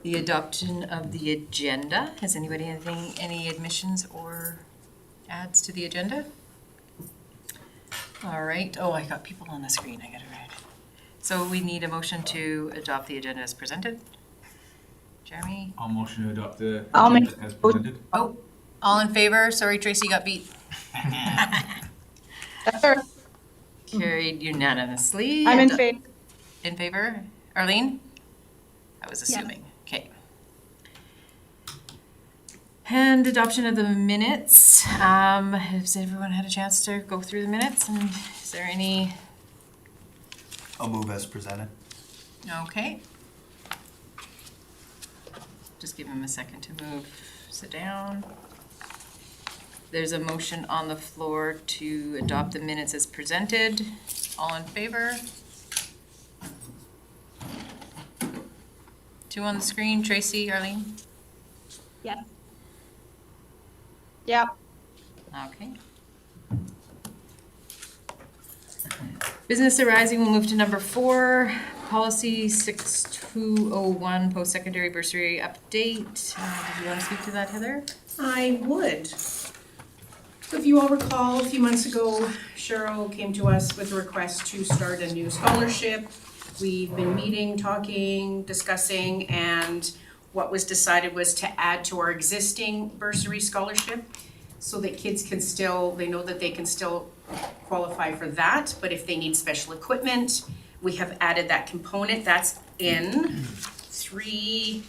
The adoption of the agenda. Has anybody any admissions or adds to the agenda? All right. Oh, I got people on the screen. I got it right. So we need a motion to adopt the agenda as presented. Jeremy? I'll motion to adopt the I'll agenda make- as presented. Oh, all in favor? Sorry, Tracy got beat. That's all right. Carried unanimously. I'm in favor. In favor? Arlene? I was assuming. Okay. And adoption of the minutes. Has everyone had a chance to go through the minutes? And is there any? I'll move as presented. Okay. Just give him a second to move. Sit down. There's a motion on the floor to adopt the minutes as presented. All in favor? 2 on the screen. Tracy, Arlene? Yes. Yep. Okay. Business arising, we'll move to number 4, policy 6201, post-secondary bursary update. Did you want to speak to that, Heather? I would. So if you all recall, a few months ago, Cheryl came to us with a request to start a new scholarship. We've been meeting, talking, discussing, and what was decided was to add to our existing bursary scholarship so that kids can still, they know that they can still qualify for that, but if they need special equipment, we have added that component. That's in 3.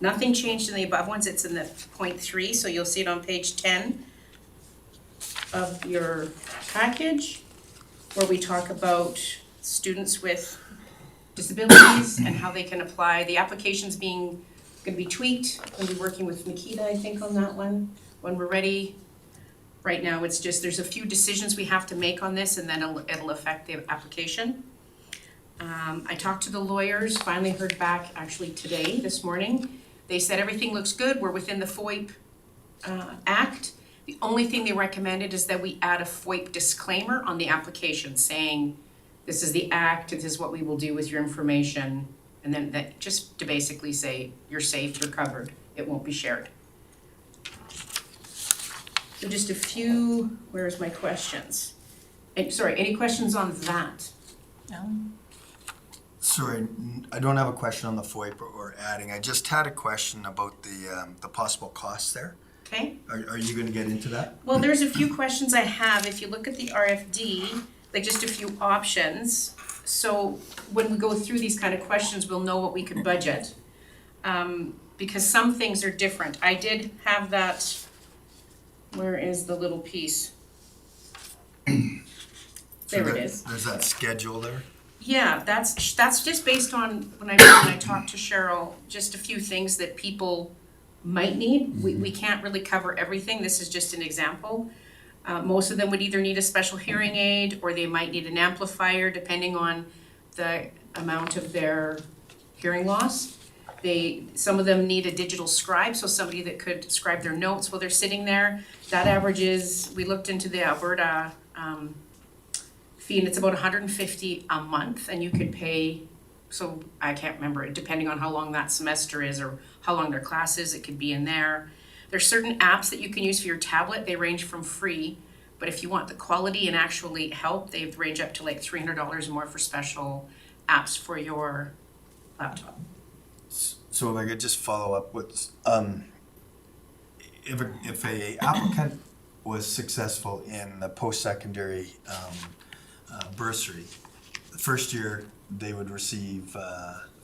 Nothing changed in the above ones, it's in the point 3, so you'll see it on page 10 of your package, where we talk about students with disabilities and how they can apply. The application's gonna be tweaked. We'll be working with Nikita, I think, on that one, when we're ready. Right now, it's just, there's a few decisions we have to make on this, and then it'll affect the application. I talked to the lawyers, finally heard back actually today, this morning. They said everything looks good, we're within the FOIP Act. The only thing they recommended is that we add a FOIP disclaimer on the application saying, this is the act, this is what we will do with your information. And then that, just to basically say, you're safe, you're covered, it won't be shared. So just a few, where's my questions? Sorry, any questions on that? No? Sorry, I don't have a question on the FOIP or adding. I just had a question about the possible costs there. Okay. Are you going to get into that? Well, there's a few questions I have. If you look at the RFD, like just a few options. So when we go through these kind of questions, we'll know what we could budget. Because some things are different. I did have that, where is the little piece? There it is. There's that schedule there. Yeah, that's just based on when I talked to Cheryl, just a few things that people might need. We can't really cover everything. This is just an example. Most of them would either need a special hearing aid or they might need an amplifier depending on the amount of their hearing loss. Some of them need a digital scribe, so somebody that could scribe their notes while they're sitting there. That averages, we looked into the Alberta fee, and it's about $150 a month, and you could pay, so I can't remember, depending on how long that semester is or how long their class is, it could be in there. There's certain apps that you can use for your tablet, they range from free, but if you want the quality and actually help, they range up to like $300 more for special apps for your laptop. So if I could just follow up with, if a applicant was successful in the post-secondary bursary, the first year they would receive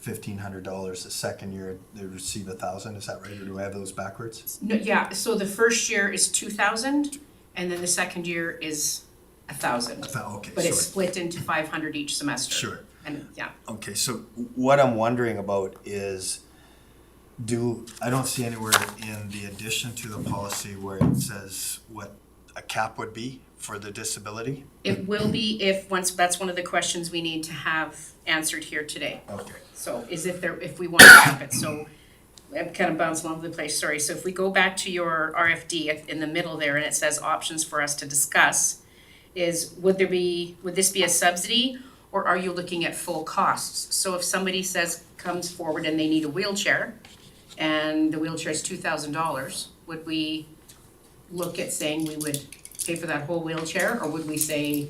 $1,500. The second year they would receive $1,000. Is that right, or do I have those backwards? No, yeah, so the first year is $2,000, and then the second year is $1,000. Okay, But it's sorry. split into 500 each semester. Sure. And yeah, Okay, so what I'm wondering about is, I don't see anywhere in the addition to the policy where it says what a cap would be for the disability? it will be that's one of the questions we need to have answered here today. Okay. So if we want to cap it, so I'm kind of bouncing all over the place, sorry. So if we go back to your RFD in the middle there and it says options for us to discuss, would this be a subsidy or are you looking at full costs? So if somebody comes forward and they need a wheelchair, and the wheelchair is $2,000, would we look at saying we would pay for that whole wheelchair, or would we say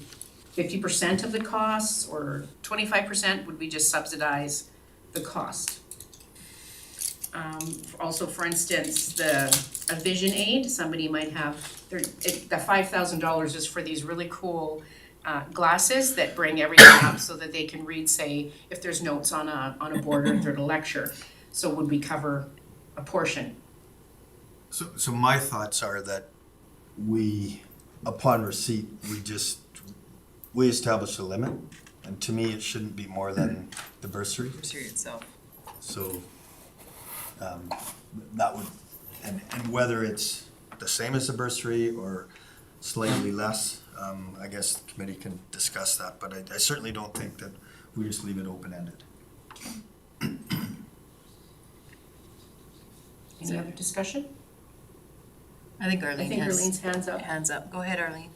50% of the costs, or 25%? Would we just subsidize the cost? Also, for instance, a vision aid, somebody might have, the $5,000 is for these really cool glasses that bring everything up so that they can read, say, if there's notes on a board or if they're at a lecture. So would we cover a portion? So my thoughts are that we, upon receipt, we establish a limit, and to me, it shouldn't be more than the bursary. Bursary itself. So, that would, and whether it's the same as the bursary or slightly less, I guess the committee can discuss that, but I certainly don't think that we just leave it open-ended. Any other discussion? I think Arlene has Arlene's hands up. hands up. Go ahead, Arlene.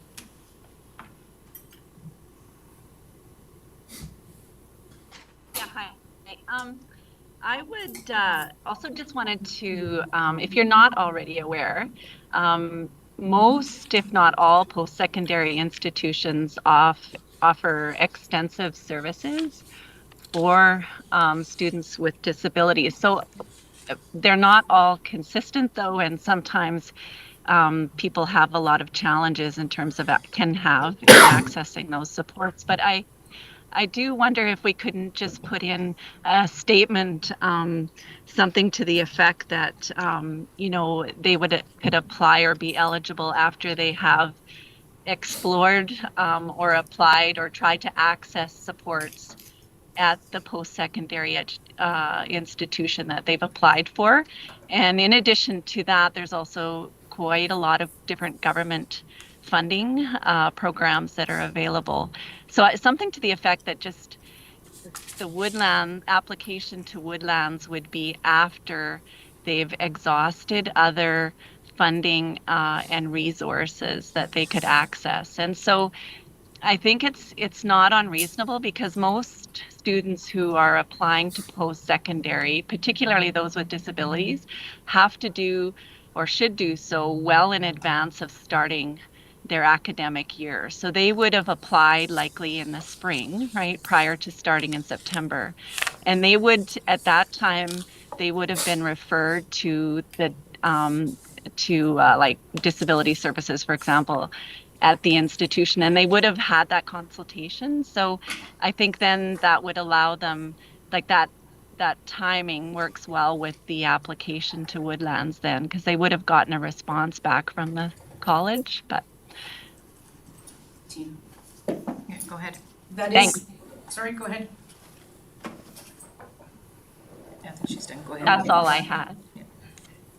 Yeah, hi. I would also just wanted to, if you're not already aware, most, if not all, post-secondary institutions offer extensive services for students with disabilities. So they're not all consistent, though, and sometimes people have a lot of challenges in terms of accessing those supports. But I do wonder if we couldn't just put in a statement, something to the effect that, they could apply or be eligible after they have explored or applied or tried to access supports at the post-secondary institution that they've applied for. And in addition to that, there's also quite a lot of different government funding programs that are available. So something to the effect that just the woodland application to Woodlands would be after they've exhausted other funding and resources that they could access. And so I think it's not unreasonable, because most students who are applying to post-secondary, particularly those with disabilities, have to do or should do so well in advance of starting their academic year. So they would have applied likely in the spring, right, prior to starting in September. And they would, at that time, they would have been referred to the like disability services, for example, at the institution, and they would have had that consultation. So I think then that would allow them, like that timing works well with the application to Woodlands then, because they would have gotten a response back from the college. But Tina. Yeah, go ahead. Thanks. Sorry, go ahead. Yeah, I think she's done. Go ahead. that's all I had.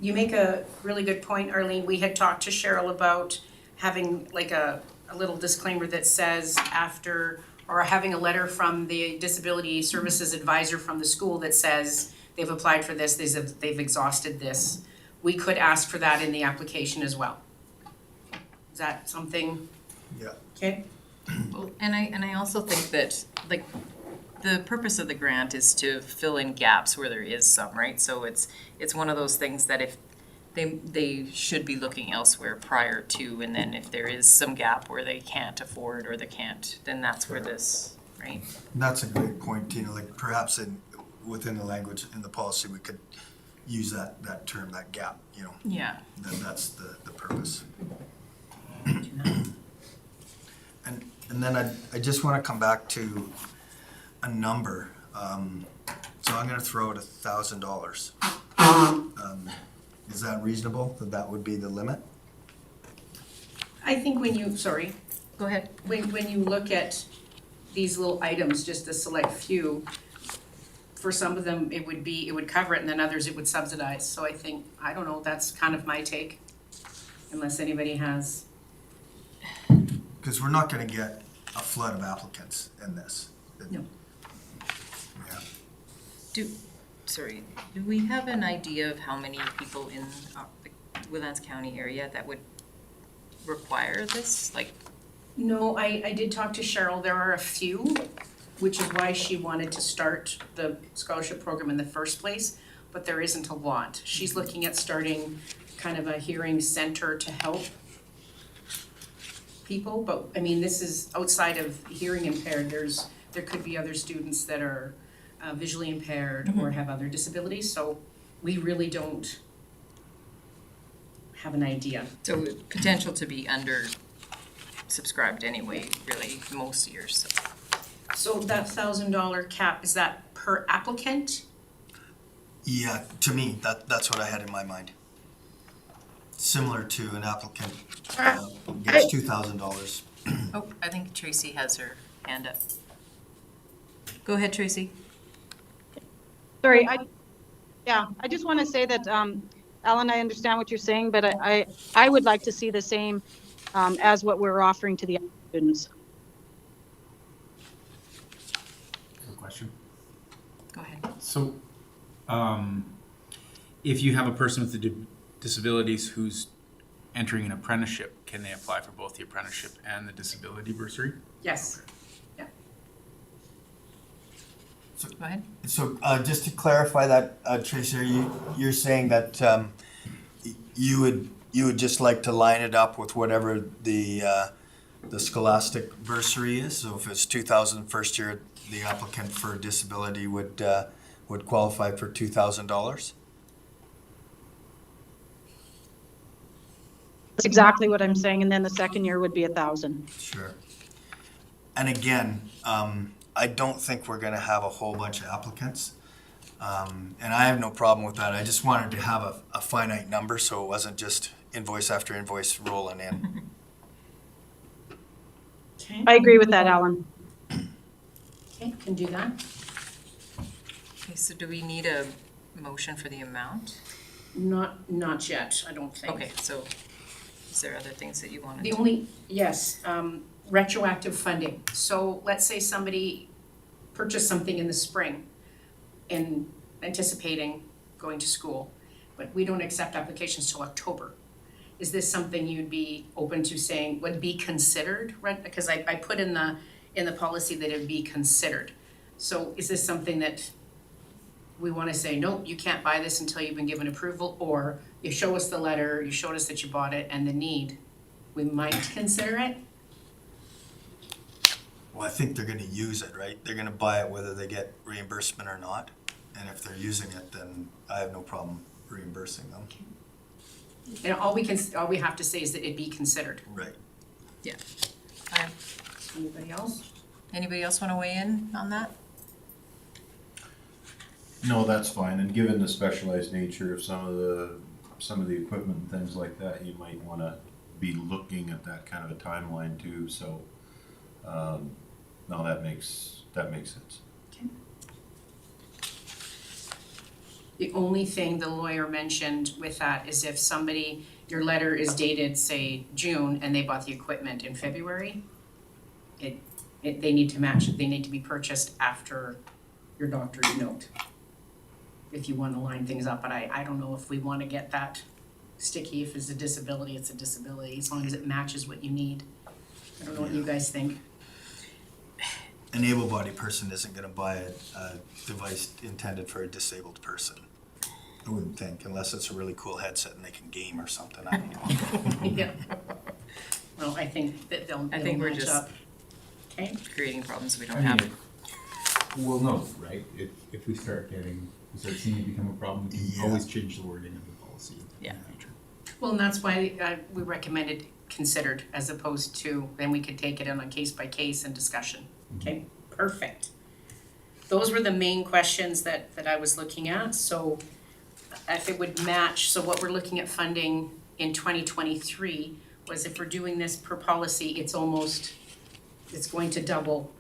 You make a really good point, Arlene. We had talked to Cheryl about having like a little disclaimer that says after, or having a letter from the disability services advisor from the school that says they've applied for this, they've exhausted this. We could ask for that in the application as well. Is that something? Yeah. Okay. Well, and I also think that, like, the purpose of the grant is to fill in gaps where there is some, right? So it's one of those things that if they should be looking elsewhere prior to, and then if there is some gap where they can't afford or they can't, then that's where this, right? That's a great point, Tina. Like perhaps within the language in the policy, we could use that term, that gap, Yeah. That's the purpose. And then I just want to come back to a number. So I'm going to throw out $1,000. Is that reasonable? That would be the limit? I think when you, sorry, Go ahead. when you look at these little items, just a select few, for some of them, it would cover it, and then others it would subsidize. So I think, I don't know, that's kind of my take, unless anybody has. Because we're not going to get a flood of applicants in this. No. Yeah. Do we have an idea of how many people in the Woodlands County area that would require this? Like, No, I did talk to Cheryl. There are a few. which is why she wanted to start the scholarship program in the first place, but there isn't a lot. She's looking at starting kind of a hearing center to help people, but I mean, this is outside of hearing impaired, there could be other students that are visually impaired or have other disabilities, so we really don't have an idea. So potential to be under subscribed anyway, really, most years, so. So that $1,000 cap, is that per applicant? Yeah, to me, that's what I had in my mind. Similar to an applicant gets $2,000. Oh, I think Tracy has her hand up. Go ahead, Tracy. Sorry, I just want to say that, Alan, I understand what you're saying, but I would like to see the same as what we're offering to the students. Good question. Go ahead. So, if you have a person with disabilities who's entering an apprenticeship, can they apply for both the apprenticeship and the disability bursary? Yes. Go ahead. So just to clarify that, Tracy, you're saying that you would just like to line it up with whatever the scholastic bursary is? So if it's 2,000 first year, the applicant for disability would qualify for $2,000? That's exactly what I'm saying, and then the second year would be 1,000. Sure. And again, I don't think we're gonna have a whole bunch of applicants. And I have no problem with that. I just wanted to have a finite number so it wasn't just invoice after invoice rolling in. Okay, I agree with that, Alan. okay, can do that. Okay, so do we need a motion for the amount? Not yet, I don't think. Okay, so is there other things that you wanted The to? only, yes, retroactive funding. So let's say somebody purchased something in the spring in anticipating going to school, but we don't accept applications till October. Is this something you'd be open to saying would be considered rent? Because I put in the policy that it would be considered. So is this something that we want to say, nope, you can't buy this until you've been given approval, or you show us the letter, you showed us that you bought it and the need, we might consider it? Well, I think they're gonna use it, right? They're gonna buy it whether they get reimbursement or not. And if they're using it, then I have no problem reimbursing them. And all we have to say is that it be considered. Right. Okay. Anybody else? Anybody else want to weigh in on that? No, that's fine, and given the specialized nature of some of the equipment and things like that, you might wanna be looking at that kind of a timeline too, so, no, that makes sense. The only thing the lawyer mentioned with that is if somebody, your letter is dated, say, June, and they bought the equipment in February, they need to match it, they need to be purchased after your doctor's note. If you wanna line things up, but I don't know if we wanna get that sticky. If it's a disability, it's a disability, as long as it matches what you need. I don't know what you guys think. An able-bodied person isn't gonna buy a device intended for a disabled person. I wouldn't think, unless it's a really cool headset and they can game or something, I don't know. Yeah. Well, I think that they'll we're match just- up. Okay, Creating problems we don't I mean, have. we'll know, right? If we start seeing it become a problem, we can Yeah. always change the wording of the policy Yeah. in the future. well, and that's why we recommended considered as opposed to, then we could take it on a case by case and discussion. Okay, perfect. Those were the main questions that I was looking at, so if it would match, so what we're looking at funding in 2023 was if we're doing this per policy, it's going to double.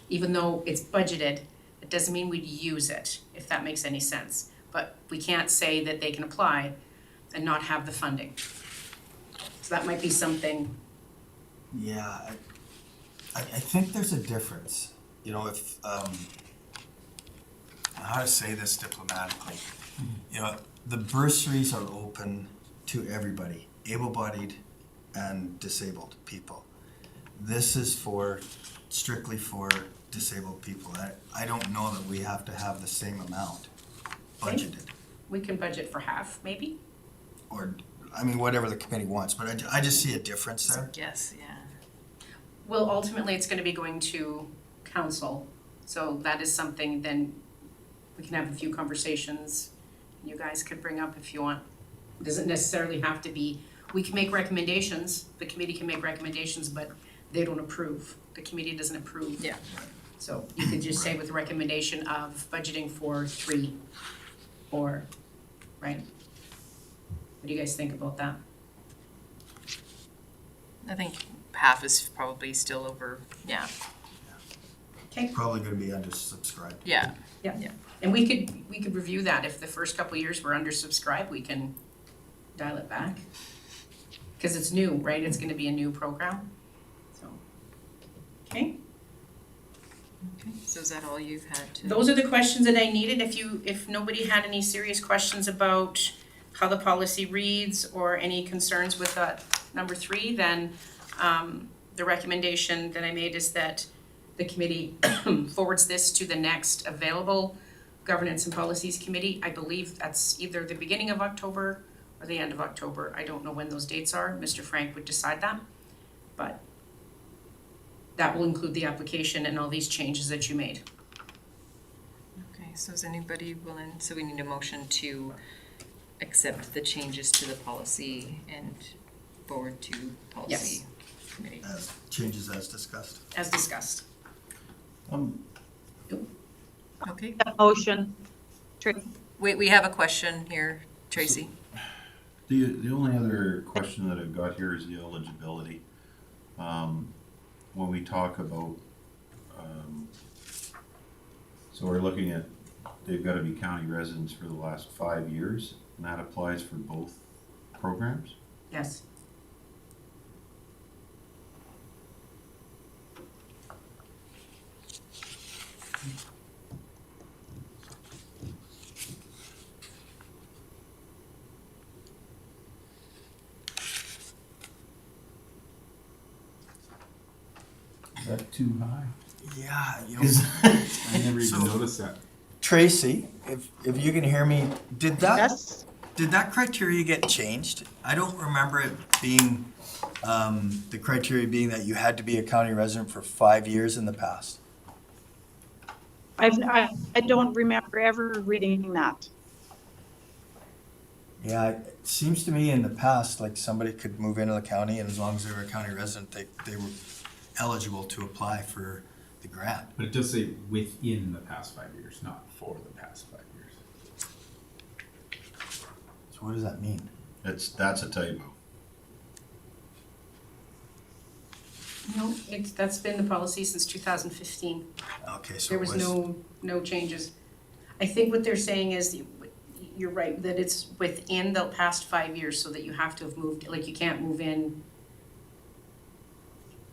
Even though it's budgeted, it doesn't mean we'd use it, if that makes any sense. But we can't say that they can apply and not have the funding. So that might be something, Yeah, I think there's a difference, you know, if, how to say this diplomatically. You know, the bursaries are open to everybody, able-bodied and disabled people. This is strictly for disabled people. I don't know that we have to have the same amount budgeted. We can budget for half, maybe? Or, I mean, whatever the committee wants, but I just see a difference there. Yes, yeah. Well, ultimately, it's gonna be going to council, so that is something then we can have a few conversations. You guys could bring up if you want. It doesn't necessarily have to be, we can make recommendations, the committee can make recommendations, but they don't approve. The committee doesn't approve. Yeah. So you could just say with the recommendation of budgeting for 3, or, right? What do you guys think about that? I think half is probably still over, yeah, Okay. Probably gonna be undersubscribed. yeah. And we could review that. If the first couple of years we're undersubscribed, we can dial it back. Because it's new, right? It's gonna be a new program, so. Okay, Okay, so is that all you've had to? those are the questions that I needed. If nobody had any serious questions about how the policy reads or any concerns with number 3, then the recommendation that I made is that the committee forwards this to the next available Governance and Policies Committee. I believe that's either the beginning of October or the end of October. I don't know when those dates are. Mr. Frank would decide that. But that will include the application and all these changes that you made. Okay, so is anybody willing, so we need a motion to accept the changes to the policy and forward to policy committee? Changes as discussed. As discussed. Okay, Motion. Tracy. wait, we have a question here, Tracy. The only other question that I've got here is the eligibility. When we talk about, so we're looking at, they've got to be county residents for the last 5 years, and that applies for both programs? Yes. Is that too high? Yeah, I never even So- noticed that. Tracy, if you can hear me, did Yes. that criteria get changed? I don't remember it being, the criteria being that you had to be a county resident for 5 years in the past. I don't remember ever reading that. Yeah, it seems to me in the past, like somebody could move into the county and as long as they were a county resident, they were eligible to apply for the grant. But it does say within the past 5 years, not for the past 5 years. So what does that mean? That's a typo. No, that's been the policy since 2015. Okay, so There it was was, no changes. I think what they're saying is, you're right, that it's within the past 5 years, so that you have to have moved, like you can't move in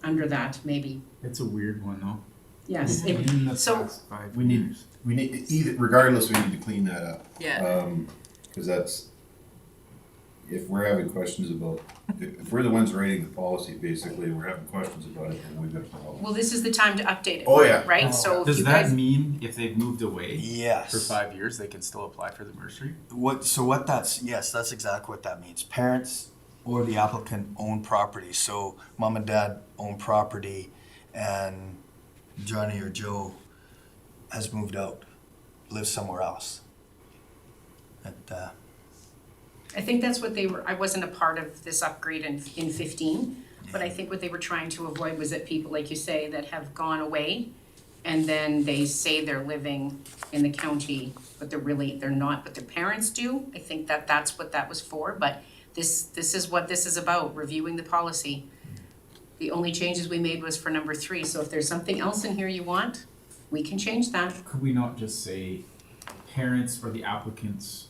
under that, maybe. It's a weird one though. Yes, Within the so- past 5 We need- years. We need, either, regardless, we need to clean that up. Yeah, Because that's, if we're having questions about, if we're the ones writing the policy, basically, and we're having questions about it, then we've got a problem. well, this is the time to update it. Oh, yeah. Right, so if Does you that guys, mean if they've moved away yes. for 5 years, they can still apply for the bursary? Yes, that's exactly what that means. Parents or the applicant own property. So mom and dad own property and Johnny or Joe has moved out, lives somewhere else. I think that's what they were, I wasn't a part of this upgrade in 15, but I think what they were trying to avoid was that people, like you say, that have gone away and then they say they're living in the county, but they're not, but their parents do. I think that's what that was for, but this is what this is about, reviewing the policy. The only changes we made was for number 3, so if there's something else in here you want, we can change that. Could we not just say parents or the applicants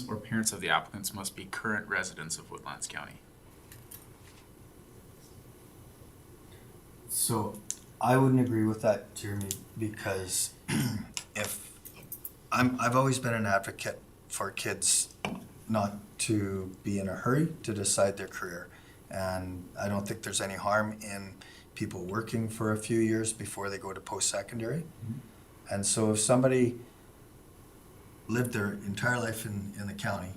or parents of the applicants must be current residents of Woodlands County? So I wouldn't agree with that, Jeremy, because I've always been an advocate for kids not to be in a hurry to decide their career. And I don't think there's any harm in people working for a few years before they go to post-secondary. And so if somebody lived their entire life in the county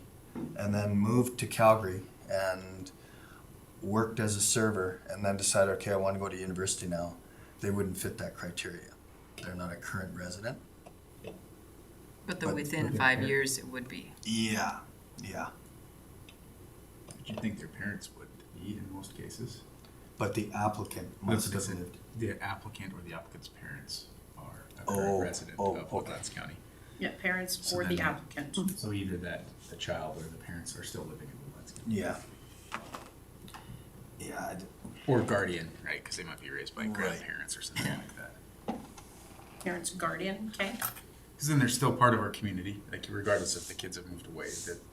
and then moved to Calgary and worked as a server and then decided, okay, I want to go to university now, they wouldn't fit that criteria. They're not a current resident. But But- within but 5 they're- years, it would be. Yeah, yeah. But you'd think their parents would be in most cases. But the applicant That's must what I have said. lived. The applicant or the applicant's parents are a Oh, current resident oh, of okay. Woodlands County. Yeah, parents So or the then- applicant. So either that the child or the parents are still living in Woodlands County. Yeah. Yeah, Or guardian, right? Because they might be raised by Right. grandparents or something like that. Parents, guardian, okay? Because then they're still part of our community. Like regardless if the kids have moved away,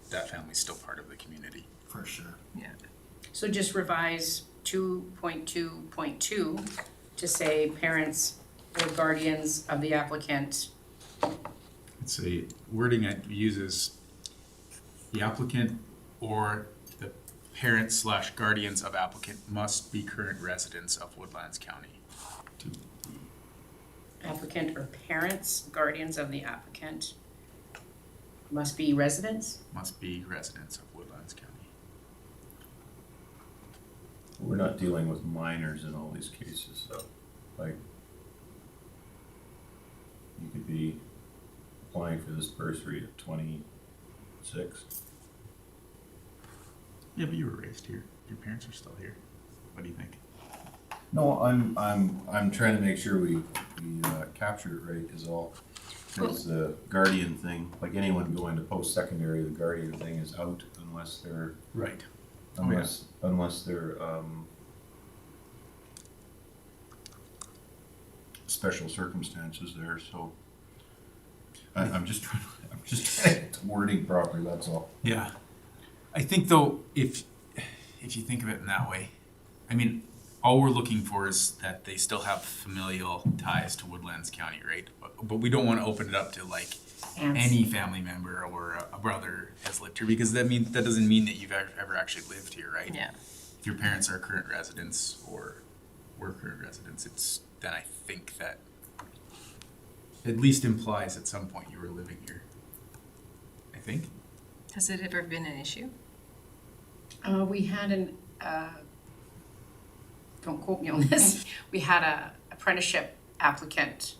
that family's still part of the community. for sure. Yeah. So just revise 2.2.2 to say parents or guardians of the applicant. It's a wording it uses the applicant or the parents / guardians of applicant must be current residents of Woodlands County. Applicant or parents, guardians of the applicant must be residents? Must be residents of Woodlands County. We're not dealing with minors in all these cases, so, like, you could be applying for this bursary at 26. Yeah, but you were raised here. Your parents are still here. What do you think? No, I'm trying to make sure we capture it right is all. Because the guardian thing, like anyone going to post-secondary, the guardian thing is out unless they're, Right. unless they're, special circumstances there, so. I'm just trying to get the wording properly, that's all. Yeah. I think though, if you think of it in that way, I mean, all we're looking for is that they still have familial ties to Woodlands County, right? But we don't want to open it up to like Aunts. any family member or a brother has lived here, because that doesn't mean that you've ever actually lived here, right? Yeah. If your parents are current residents or were current residents, then I think that at least implies at some point you were living here. I think. Has it ever been an issue? We had don't quote me on this, we had a apprenticeship applicant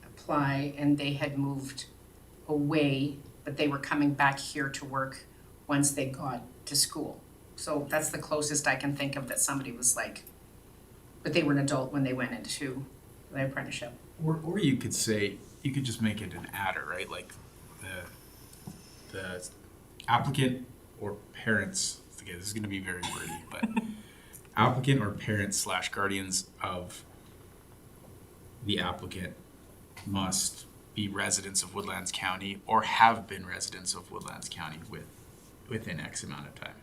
apply and they had moved away, but they were coming back here to work once they got to school. So that's the closest I can think of that somebody was like, but they were an adult when they went into the apprenticeship. Or you could say, you could just make it an adder, right? Like the applicant or parents, okay, this is gonna be very wordy, but applicant or parents / guardians of the applicant must be residents of Woodlands County or have been residents of Woodlands County within X amount of time.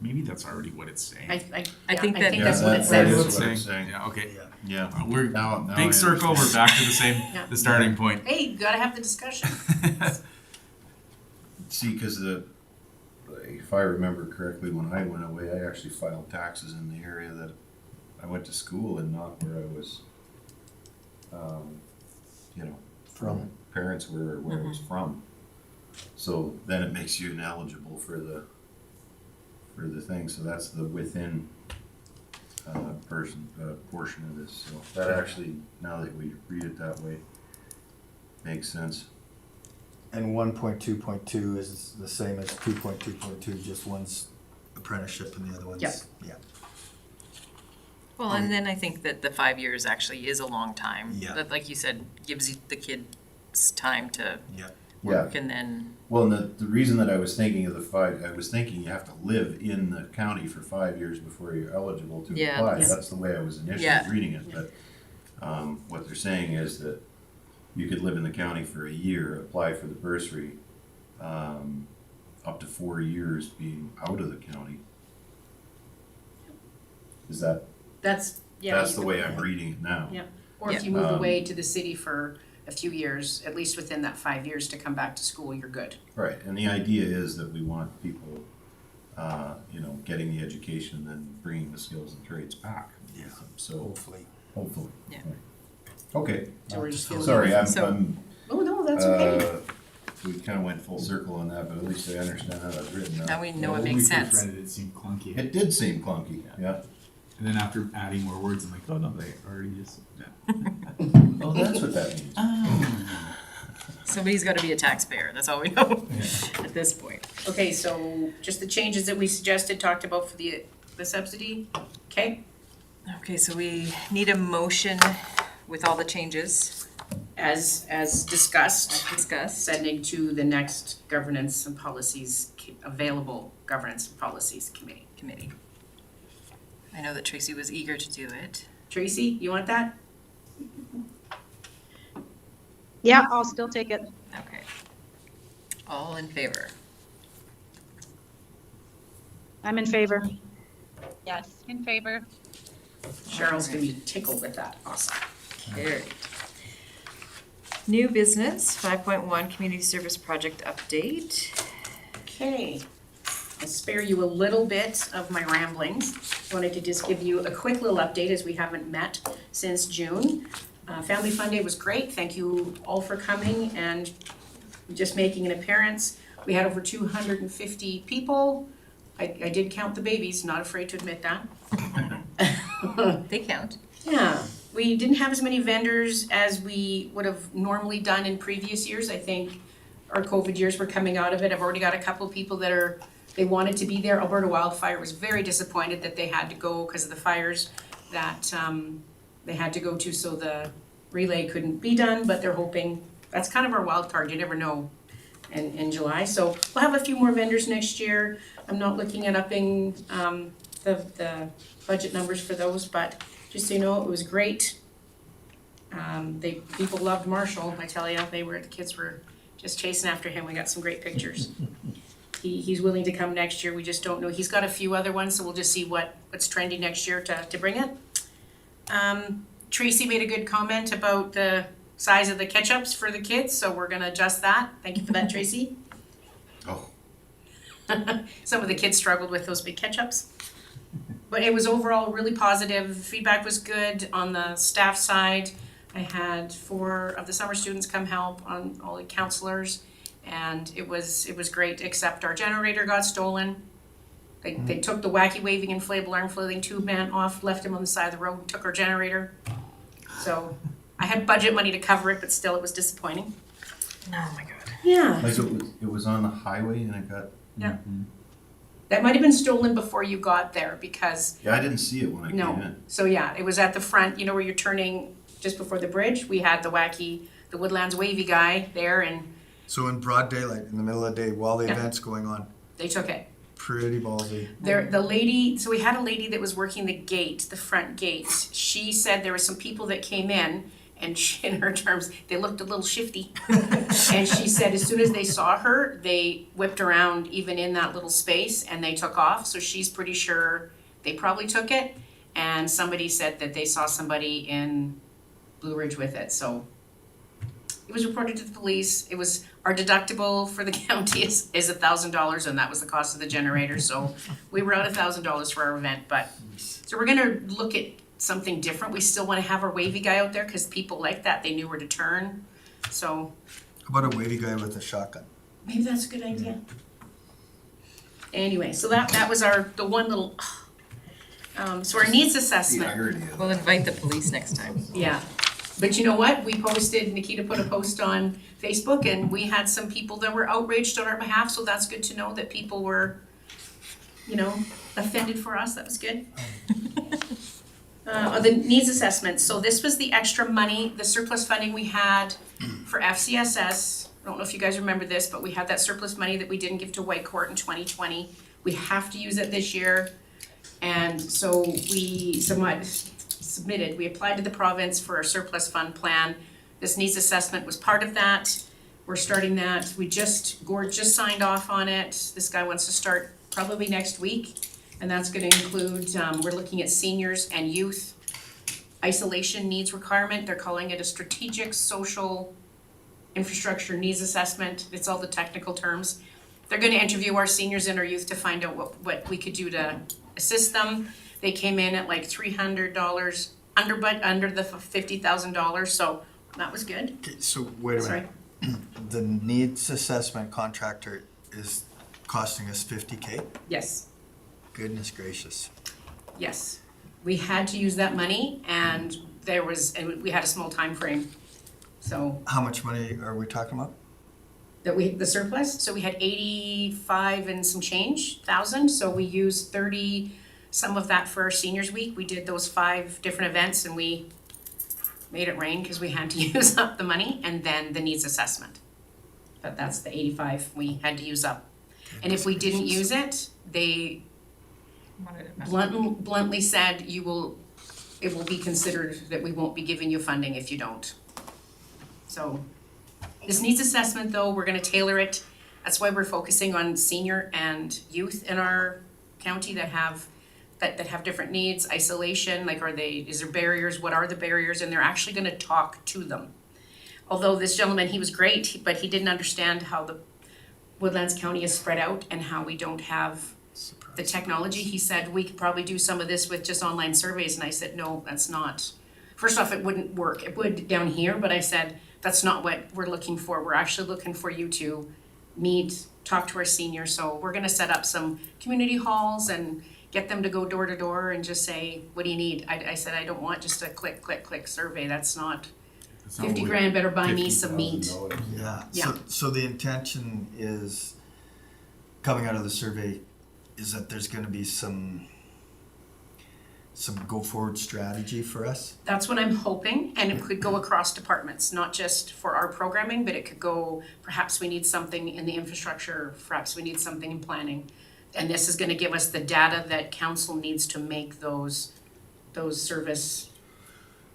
Maybe that's already what it's saying. I think think that- that's what it that says. is It's what it's saying. Yeah, okay. Yeah. Yeah. We're Now I big circle, we're understand. back to the same, Yeah. the starting point. Hey, you gotta have the discussion. See, because if I remember correctly, when I went away, I actually filed taxes in the area that I went to school and not where I was, From. parents were where I was from. So then it makes you ineligible for the thing, so that's the within portion of this, so that actually, now that we read it that way, makes sense. And 1.2.2 is the same as 2.2.2, just one's apprenticeship and the other one's, Yeah. yeah. Well, and then I think that the 5 years actually is a long time. Yeah. That, like you said, gives the kids time to Yeah. work and then, Well, and the reason that I was thinking of the 5, I was thinking you have to live in the county for 5 years before you're eligible to Yeah, apply. that's- That's the way I was initially Yeah. reading it, but what they're saying is that you could live in the county for a year, apply for the bursary, up to 4 years being out of the county. Is that, That's, yeah. that's you the could- way I'm reading it now? Yeah, or if you move away to the city for a few years, at least within that 5 years to come back to school, you're good. Right, and the idea is that we want people, getting the education and then bringing the skills and trades back. Yeah, So hopefully. hopefully. Yeah. Okay. So we're just gonna Sorry, leave it. So- I'm, Oh, no, that's okay. we kind of went full circle on that, but at least I understand how that's written Now now. we know When it we makes first sense. read it, it seemed clunky. It did seem clunky, yeah. And then after adding more words, I'm like, oh no, they already just. Yeah. Oh, that's what that means. Somebody's gotta be a taxpayer, that's all we know at this point. Okay, so just the changes that we suggested, talked about for the subsidy, okay? Okay, so we need a motion with all the changes As discussed, discussed. sending to the next governance and policies, available governance and policies committee. I know that Tracy was eager to do it. Tracy, you want that? Yeah, I'll still take it. Okay. All in favor? I'm in favor. Yes, in favor. Cheryl's gonna be tickled with that, awesome. Carried. New business, 5.1, community service project update. Okay, I'll spare you a little bit of my ramblings. Wanted to just give you a quick little update as we haven't met since June. Family Fun Day was great, thank you all for coming and just making an appearance. We had over 250 people. I did count the babies, not afraid to admit that. They count. Yeah, we didn't have as many vendors as we would have normally done in previous years. I think our COVID years were coming out of it. I've already got a couple of people that they wanted to be there. Alberta Wildfire was very disappointed that they had to go because of the fires that they had to go to, so the relay couldn't be done, but they're hoping, that's kind of our wild card, you never know in July. So we'll have a few more vendors next year. I'm not looking at upping the budget numbers for those, but just so you know, it was great. People loved Marshall, I tell you, the kids were just chasing after him. We got some great pictures. He's willing to come next year, we just don't know. He's got a few other ones, so we'll just see what's trending next year to bring it. Tracy made a good comment about the size of the ketchups for the kids, so we're gonna adjust that. Thank you for that, Tracy. Oh, Some of the kids struggled with those big ketchups. But it was overall really positive. Feedback was good on the staff side. I had 4 of the summer students come help, on all the counselors, and it was great, except our generator got stolen. They took the wacky waving inflatable arm flailing tube man off, left him on the side of the road, took our generator. So I had budget money to cover it, but still it was disappointing. Oh my god. Yeah. like it was on the highway and it got, Yeah. That might have been stolen before you got there because, yeah, I didn't see it when I came no. in. So yeah, it was at the front, you know where you're turning just before the bridge? We had the Woodlands wavy guy there and So in broad daylight, in the middle of the day, while the Yeah. event's going on, they took it. pretty ballsy. The lady, so we had a lady that was working the gate, the front gate. She said there were some people that came in and she, in her terms, they looked a little shifty. And she said as soon as they saw her, they whipped around even in that little space and they took off. So she's pretty sure they probably took it. And somebody said that they saw somebody in Blue Ridge with it, so. It was reported to the police. It was, our deductible for the county is $1,000 and that was the cost of the generator. So we were out $1,000 for our event, but, so we're gonna look at something different. We still wanna have our wavy guy out there because people like that. They knew where to turn. So How about a wavy guy with a shotgun? maybe that's a good idea. Anyway, so that was the one little, so our needs The assessment. irony of We'll invite the police next time. Yeah, but you know what? We posted, Nikita put a post on Facebook and we had some people that were outraged on our behalf, so that's good to know that people were, offended for us, that was good. The needs assessment, so this was the extra money, the surplus funding we had for FCSS. I don't know if you guys remember this, but we had that surplus money that we didn't give to White Court in 2020. We have to use it this year. And so we submitted, we applied to the province for a surplus fund plan. This needs assessment was part of that. We're starting that. Gord just signed off on it. This guy wants to start probably next week. And that's gonna include, we're looking at seniors and youth isolation needs requirement. They're calling it a strategic social infrastructure needs assessment. It's all the technical terms. They're gonna interview our seniors and our youth to find out what we could do to assist them. They came in at like $300 under the $50,000, so that was good. Okay, so wait a Sorry. minute. The needs assessment contractor is costing us 50K? Yes, Goodness gracious. yes. We had to use that money and we had a small time frame. So How much money are we talking about? the surplus, so we had 85 and some change thousand, so we used 30 some of that for our seniors week. We did those 5 different events and we made it rain because we had to use up the money, and then the needs assessment. But that's the 85 we had to use up. And if we didn't use it, they bluntly said it will be considered that we won't be giving you funding if you don't. So this needs assessment though, we're gonna tailor it. That's why we're focusing on senior and youth in our county that have different needs, isolation, like is there barriers, what are the barriers, and they're actually gonna talk to them. Although this gentleman, he was great, but he didn't understand how the Woodlands County is spread out and how we don't have the technology. He said, we could probably do some of this with just online surveys, and I said, no, that's not. First off, it wouldn't work. It would down here, but I said, that's not what we're looking for. We're actually looking for you to meet, talk to our seniors. So we're gonna set up some community halls and get them to go door to door and just say, what do you need? I said, I don't want just a click survey. That's not, 50 grand better buy me some meat. Yeah, Yeah. so the intention is, coming out of the survey, is that there's gonna be some go-forward strategy for us? That's what I'm hoping, and it could go across departments, not just for our programming, but it could go, perhaps we need something in the infrastructure, perhaps we need something in planning. And this is gonna give us the data that council needs to make those service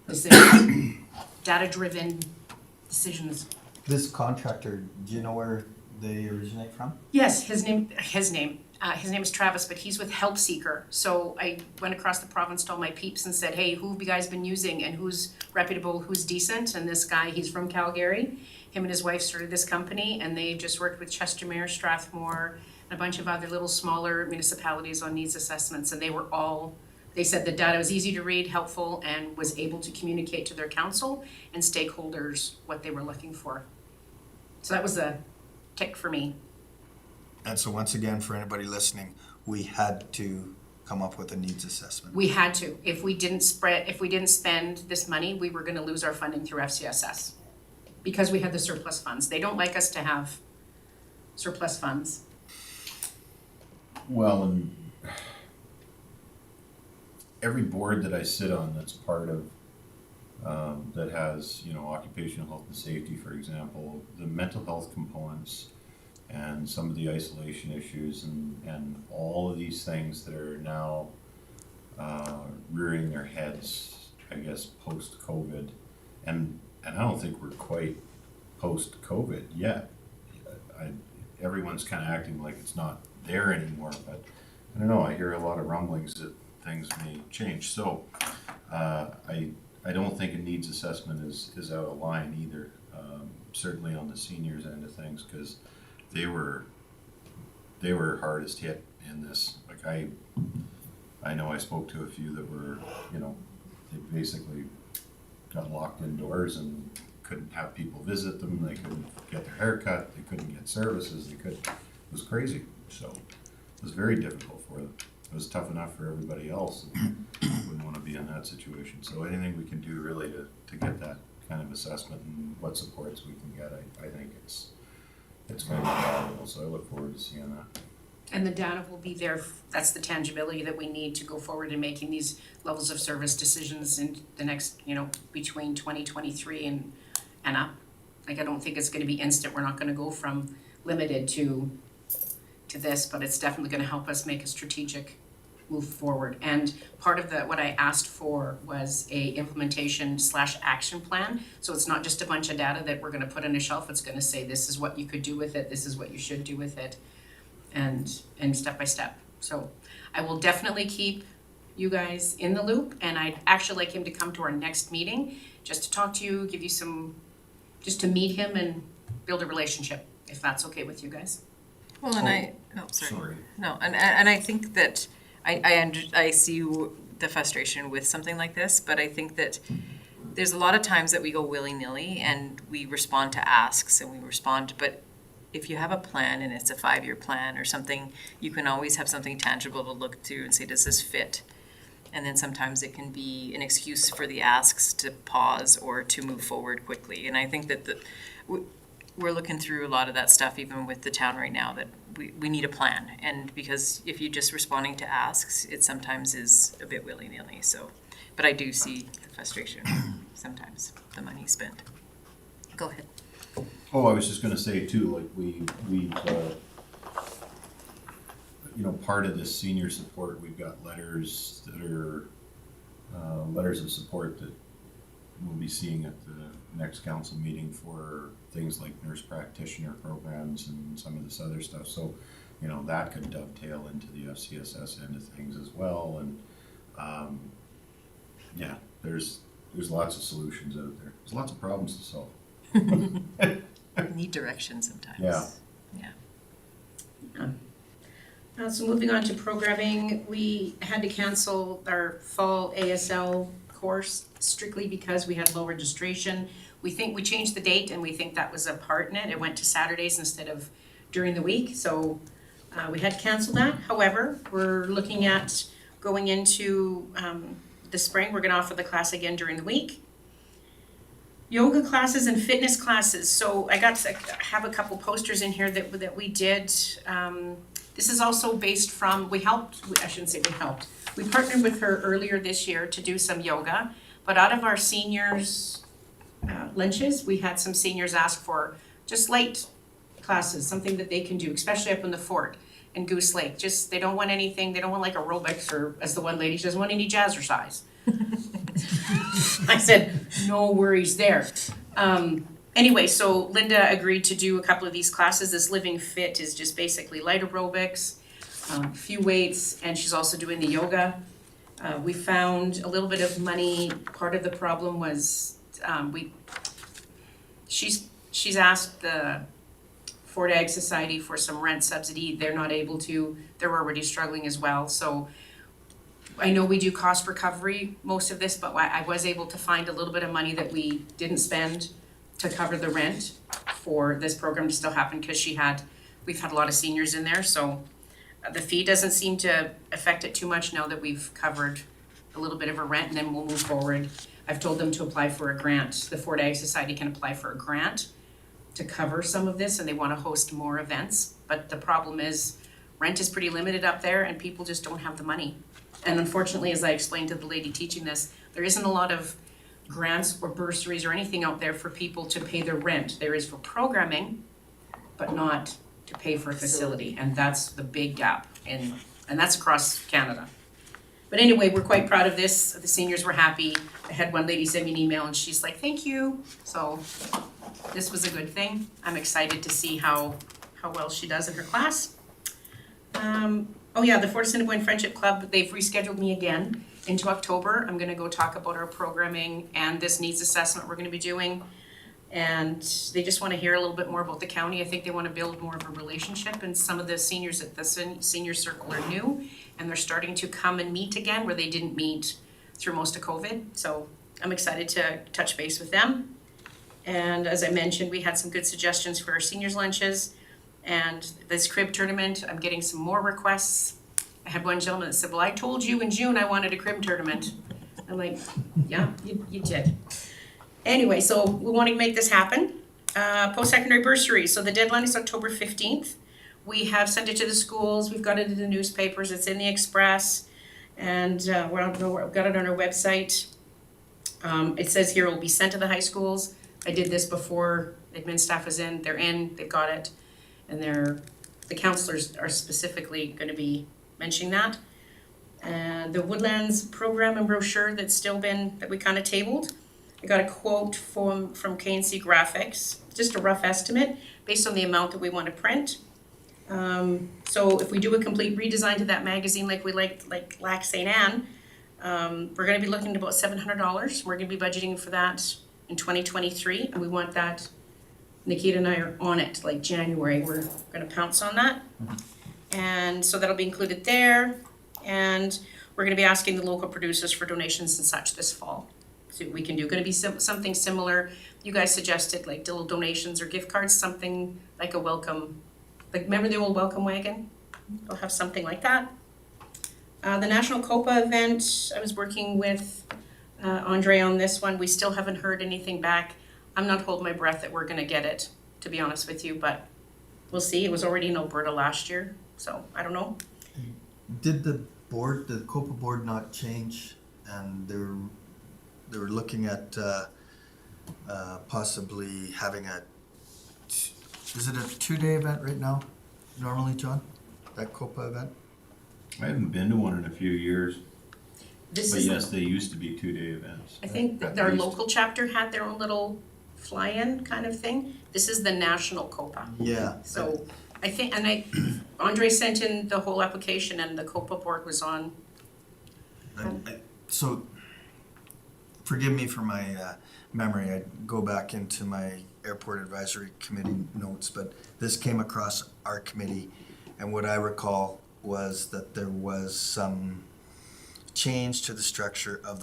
decisions, data-driven decisions. This contractor, do you know where they originate from? Yes, his name is Travis, but he's with Help Seeker. So I went across the province to all my peeps and said, hey, who have you guys been using and who's reputable, who's decent? And this guy, he's from Calgary. Him and his wife started this company and they just worked with Chestermere, Strathmore, and a bunch of other little smaller municipalities on needs assessments. And they said the data was easy to read, helpful, and was able to communicate to their council and stakeholders what they were looking for. So that was a tick for me. And so once again, for anybody listening, we had to come up with a needs assessment. We had to. If we didn't spend this money, we were gonna lose our funding through FCSS. Because we had the surplus funds. They don't like us to have surplus funds. Well, and every board that I sit on that's part of, that has, occupational health and safety, for example, the mental health components and some of the isolation issues and all of these things that are now rearing their heads, I guess, post-COVID. And I don't think we're quite post-COVID yet. Everyone's kind of acting like it's not there anymore, but I don't know, I hear a lot of rumblings that things may change. So I don't think a needs assessment is out of line either, certainly on the seniors end of things, because they were hardest hit in this. Like I know I spoke to a few that were, they basically got locked indoors and couldn't have people visit them, they couldn't get their hair cut, they couldn't get services, it was crazy. So it was very difficult for them. It was tough enough for everybody else, and wouldn't want to be in that situation. So anything we can do really to get that kind of assessment and what supports we can get, I think it's going to be valuable. So I look forward to seeing that. And the data will be there. That's the tangibility that we need to go forward in making these levels of service decisions in the next, between 2023 and up. Like, I don't think it's gonna be instant. We're not gonna go from limited to this, but it's definitely gonna help us make a strategic move forward. And part of what I asked for was a implementation/action plan. So it's not just a bunch of data that we're gonna put on a shelf. It's gonna say, this is what you could do with it, this is what you should do with it, and step by step. So I will definitely keep you guys in the loop, and I'd actually like him to come to our next meeting just to talk to you, give you just to meet him and build a relationship, if that's okay with you guys. Well, and sorry. Sorry. No, and I think that I see the frustration with something like this, but I think that there's a lot of times that we go willy-nilly and we respond to asks and we respond, but if you have a plan and it's a 5-year plan or something, you can always have something tangible to look through and say, does this fit? And then sometimes it can be an excuse for the asks to pause or to move forward quickly. And I think that we're looking through a lot of that stuff, even with the town right now, that we need a plan. And because if you're just responding to asks, it sometimes is a bit willy-nilly, so. But I do see frustration sometimes, the money spent. Go ahead. Oh, I was just gonna say too, like we've part of this senior support, we've got letters that are, letters of support that we'll be seeing at the next council meeting for things like nurse practitioner programs and some of this other stuff. So, that could dovetail into the FCSS end of things as well. And, yeah, there's lots of solutions out there. There's lots of problems to solve. Need direction sometimes. Yeah. Yeah. So moving on to programming, we had to cancel our fall ASL course strictly because we had low registration. We think we changed the date and we think that was a part in it. It went to Saturdays instead of during the week, so we had to cancel that. However, we're looking at going into the spring. We're gonna offer the class again during the week. Yoga classes and fitness classes. So I have a couple posters in here that we did. This is also based from, we partnered with her earlier this year to do some yoga, but out of our seniors lunches, we had some seniors ask for just light classes, something that they can do, especially up in the fort in Goose Lake. Just, they don't want anything, they don't want like aerobics or, as the one lady, she doesn't want any jazzercise. I said, no worries there. Anyway, so Linda agreed to do a couple of these classes. This Living Fit is just basically light aerobics, a few weights, and she's also doing the yoga. We found a little bit of money. Part of the problem was she's asked the Fort Ag Society for some rent subsidy. They're not able to. They're already struggling as well. So I know we do cost recovery most of this, but I was able to find a little bit of money that we didn't spend to cover the rent for this program to still happen, because we've had a lot of seniors in there, so the fee doesn't seem to affect it too much now that we've covered a little bit of a rent, and then we'll move forward. I've told them to apply for a grant. The Fort Ag Society can apply for a grant to cover some of this, and they want to host more events, but the problem is rent is pretty limited up there and people just don't have the money. And unfortunately, as I explained to the lady teaching this, there isn't a lot of grants or bursaries or anything out there for people to pay their rent. There is for programming, but not to pay for a facility, and that's the big gap, and that's across Canada. But anyway, we're quite proud of this. The seniors were happy. I had one lady send me an email and she's like, thank you. So this was a good thing. I'm excited to see how well she does in her class. Oh yeah, the Fort Assiniboine Friendship Club, they've rescheduled me again into October. I'm gonna go talk about our programming and this needs assessment we're gonna be doing. And they just wanna hear a little bit more about the county. I think they wanna build more of a relationship, and some of the seniors at the senior circle are new, and they're starting to come and meet again where they didn't meet through most of COVID. So I'm excited to touch base with them. And as I mentioned, we had some good suggestions for our seniors lunches. And this crib tournament, I'm getting some more requests. I had one gentleman that said, well, I told you in June I wanted a crib tournament. I'm like, yeah, you did. Anyway, so we want to make this happen. Post-secondary bursary, so the deadline is October 15th. We have sent it to the schools, we've got it in the newspapers, it's in the Express, and we've got it on our website. It says here it will be sent to the high schools. I did this before admin staff was in, they've got it. And the counselors are specifically going to be mentioning that. And the Woodlands program and brochure that we kind of tabled. I got a quote from K&C Graphics, just a rough estimate based on the amount that we want to print. So if we do a complete redesign to that magazine like we like St. Anne, we're going to be looking at about $700. We're going to be budgeting for that in 2023, and we want that. Nikita and I are on it, like January, we're gonna pounce on that. And so that'll be included there. and we're gonna be asking the local producers for donations and such this fall. See what we can do, gonna be something similar, you guys suggested like little donations or gift cards, something like a welcome, like remember the old welcome wagon? We'll have something like that. The National COPA event, I was working with Andre on this one, we still haven't heard anything back. I'm not holding my breath that we're gonna get it, to be honest with you, but we'll see, it was already in Alberta last year, so I don't know. Did the COPA board not change, and they were looking at possibly having is it a 2-day event right now, normally, John? That COPA event? I haven't been to one in a few years, This but is, yes, they used to be 2-day events. I think At that our least. local chapter had their own little fly-in kind of thing. This is the national COPA. Yeah. So I think, and Andre sent in the whole application and the COPA board was on. So, forgive me for my memory, I go back into my airport advisory committee notes, but this came across our committee, and what I recall was that there was some change to the structure of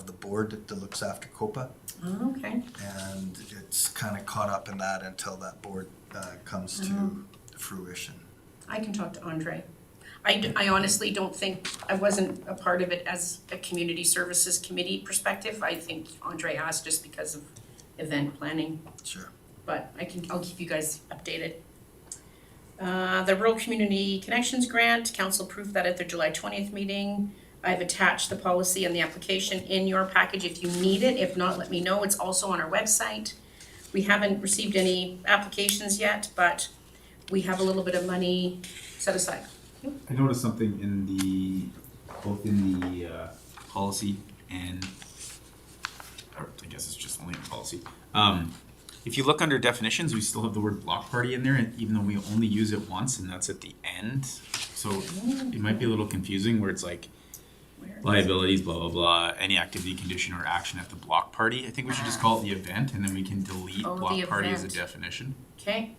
the board that looks after COPA, Oh, okay. and it's kind of caught up in that until that board comes to fruition. I can talk to Andre. I honestly don't think, I wasn't a part of it as a community services committee perspective. I think Andre asked just because of event planning, Sure. but I'll keep you guys updated. The Rural Community Connections Grant, council approved that at their July 20th meeting. I've attached the policy and the application in your package if you need it. If not, let me know. It's also on our website. We haven't received any applications yet, but we have a little bit of money set aside. I noticed something both in the policy and, or I guess it's just only in policy. If you look under definitions, we still have the word block party in there, and even though we only use it once, and that's at the end. So it might be a little confusing where it's like liabilities, blah, blah, blah, any activity, condition, or action at the block party. I think we should just call it the event, and then we can delete Oh, block the party as a event. definition. Okay,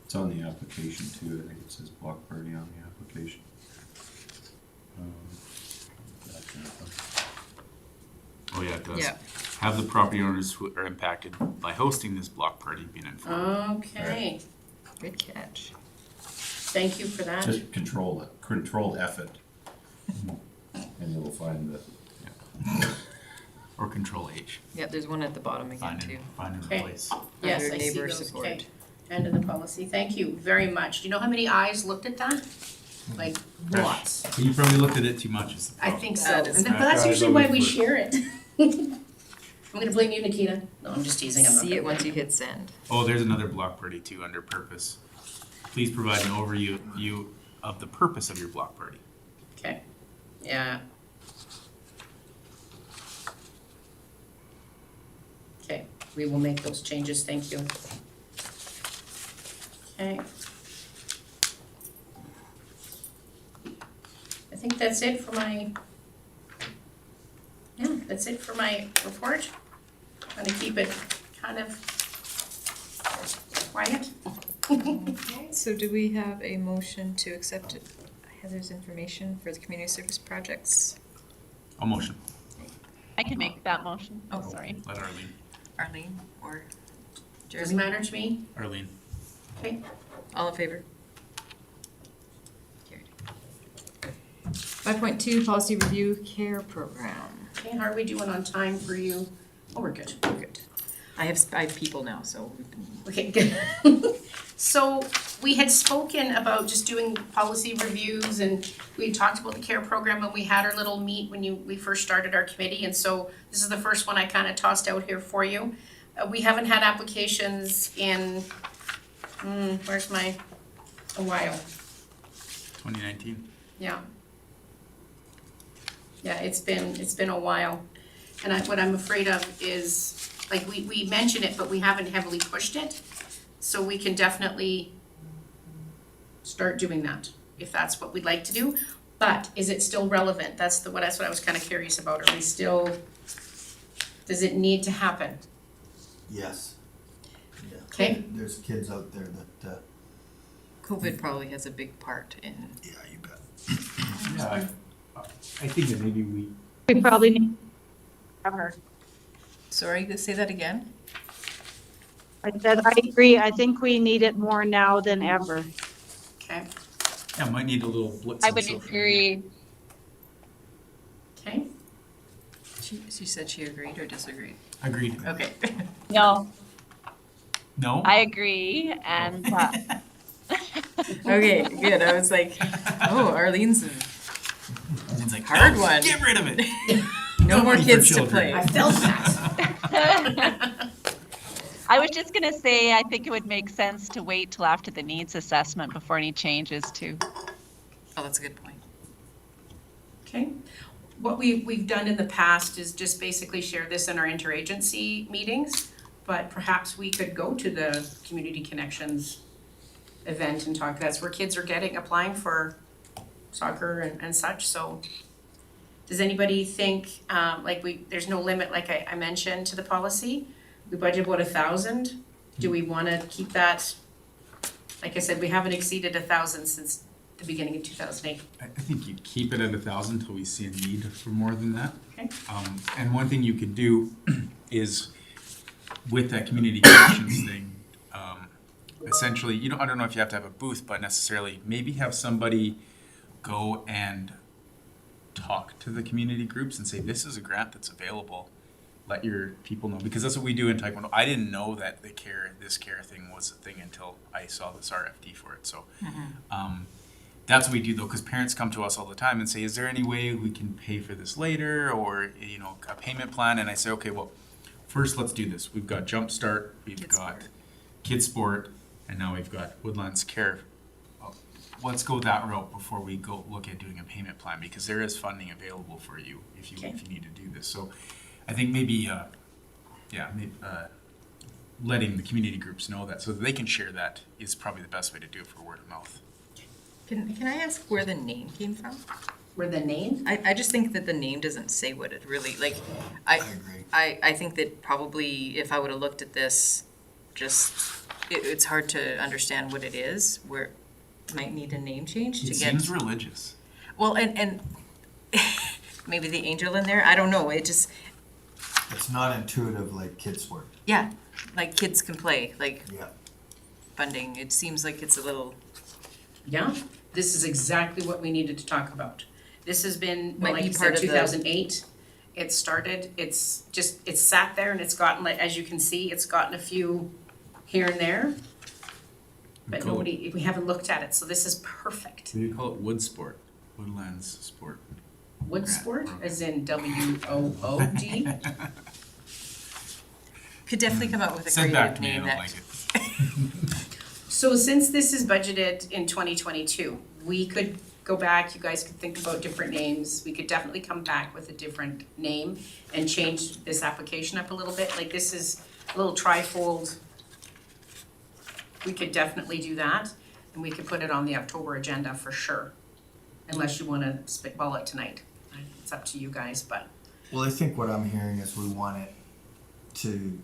It's on the application too, I think it says block party on the application. Oh yeah, it does. Yeah. Have the property owners who are impacted by hosting this block party been informed. okay. Good catch. Thank you for that. Just control effort. And you'll find that. Or control H. Yep, there's one at the bottom again too. Find and Okay. replace. Yes, Under I see neighbor those, support. okay. And in the policy, thank you very much. Do you know how many eyes looked at that? Like lots. But you probably looked at it too much is the I problem. think so, That is but not- that's that usually why we always share it. I'm gonna blame you, Nikita. No, I'm just teasing, I'm not See gonna it once blame you hit send. Oh, there's another block party too under purpose. Please provide an overview of the purpose of your block party. Okay, yeah. Okay, we will make those changes, thank you. Okay. I think that's it for my, that's it for my report. I'm gonna keep it kind of quiet. Okay, so do we have a motion to accept Heather's information for the community service projects? A motion. I can make that motion. Oh. Sorry. Let Arlene. Arlene or Doesn't Jeremy? matter to me, Arlene. okay? All in favor? Carried. 5.2, policy review CARE program. Okay, how are we doing on time for you? Oh, we're good. We're good. I have people now, so we can. Okay, good. So we had spoken about just doing policy reviews and we had talked about the CARE program when we had our little meet when we first started our committee. And so this is the first one I kind of tossed out here for you. We haven't had applications in, a while. 2019. Yeah. Yeah, it's been a while. And what I'm afraid of is, like, we mention it, but we haven't heavily pushed it. So we can definitely start doing that, if that's what we'd like to do. But is it still relevant? That's what I was kind of curious about. Are we still, does it need to happen? Yes. Yeah. Okay. There's kids out there that, COVID probably has a big part in yeah, you bet. Yeah, I think that maybe we, We probably need ever. Sorry, say that again? I said, I agree. I think we need it more now than ever. Okay, yeah, might need a little blitz I on would social media. agree. okay. She said she agreed or disagreed? Agreed. Okay. No, No? I agree. And Okay, good. I was like, oh, Arlene's a It's like, hard no, one. get rid of it. No more money for kids to children. play. I felt that. I was just going to say, I think it would make sense to wait till after the needs assessment before any changes too. Oh, that's a good point. Okay. What we've done in the past is just basically share this in our interagency meetings, but perhaps we could go to the Community Connections event and talk. That's where kids are applying for soccer and such, so. Does anybody think, there's no limit, like I mentioned to the policy? We budget about 1,000. Do we wanna keep that? Like I said, we haven't exceeded 1,000 since the beginning of 2008. I think you keep it at 1,000 until we see a need for more than that. Okay. And one thing you could do is with that community connections thing, essentially, I don't know if you have to have a booth, but necessarily maybe have somebody go and talk to the community groups and say, this is a grant that's available. Let your people know, because that's what we do in Taekwondo. I didn't know that this C.A.R.E thing was a thing until I saw this RFD for it. So that's what we do though, because parents come to us all the time and say, is there any way we can pay for this later, or a payment plan? And I say, okay, well, first let's do this. We've got Jumpstart, we've got Kids Sport, and now we've got Woodlands C.A.R.E. Let's go that route before we go look at doing a payment plan, because there is funding available for you if you need to do this. So I think maybe letting the community groups know that so that they can share that is probably the best way to do it for word of mouth. Can I ask where the name came from? Where the name? I just think that the name doesn't say what it really, like, I agree. I think that probably if I would have looked at this, it's hard to understand what it is, where it might need a name change to It get. seems religious. Well, and maybe the angel in there, I don't know, it just, It's not intuitive like Kids Sport. yeah, like kids can play, like Yeah. funding, it seems like it's a little, Yeah, this is exactly what we needed to talk about. This has been, well, Might like be you part said, of the- 2008. It started, it's sat there and it's gotten, like, as you can see, it's gotten a few here and there. But Cool. we haven't looked at it, so this is perfect. So you call it wood sport, woodlands sport. Wood Right, sport, okay. as in WOOD. could definitely come up with a Send back creative to me, I name don't that. like it. So since this is budgeted in 2022, we could go back, you guys could think about different names. We could definitely come back with a different name and change this application up a little bit. Like, this is a little trifold. We could definitely do that, and we could put it on the October agenda for sure. Unless you wanna spitball it tonight. It's up to you guys, but Well, I think what I'm hearing is we want it to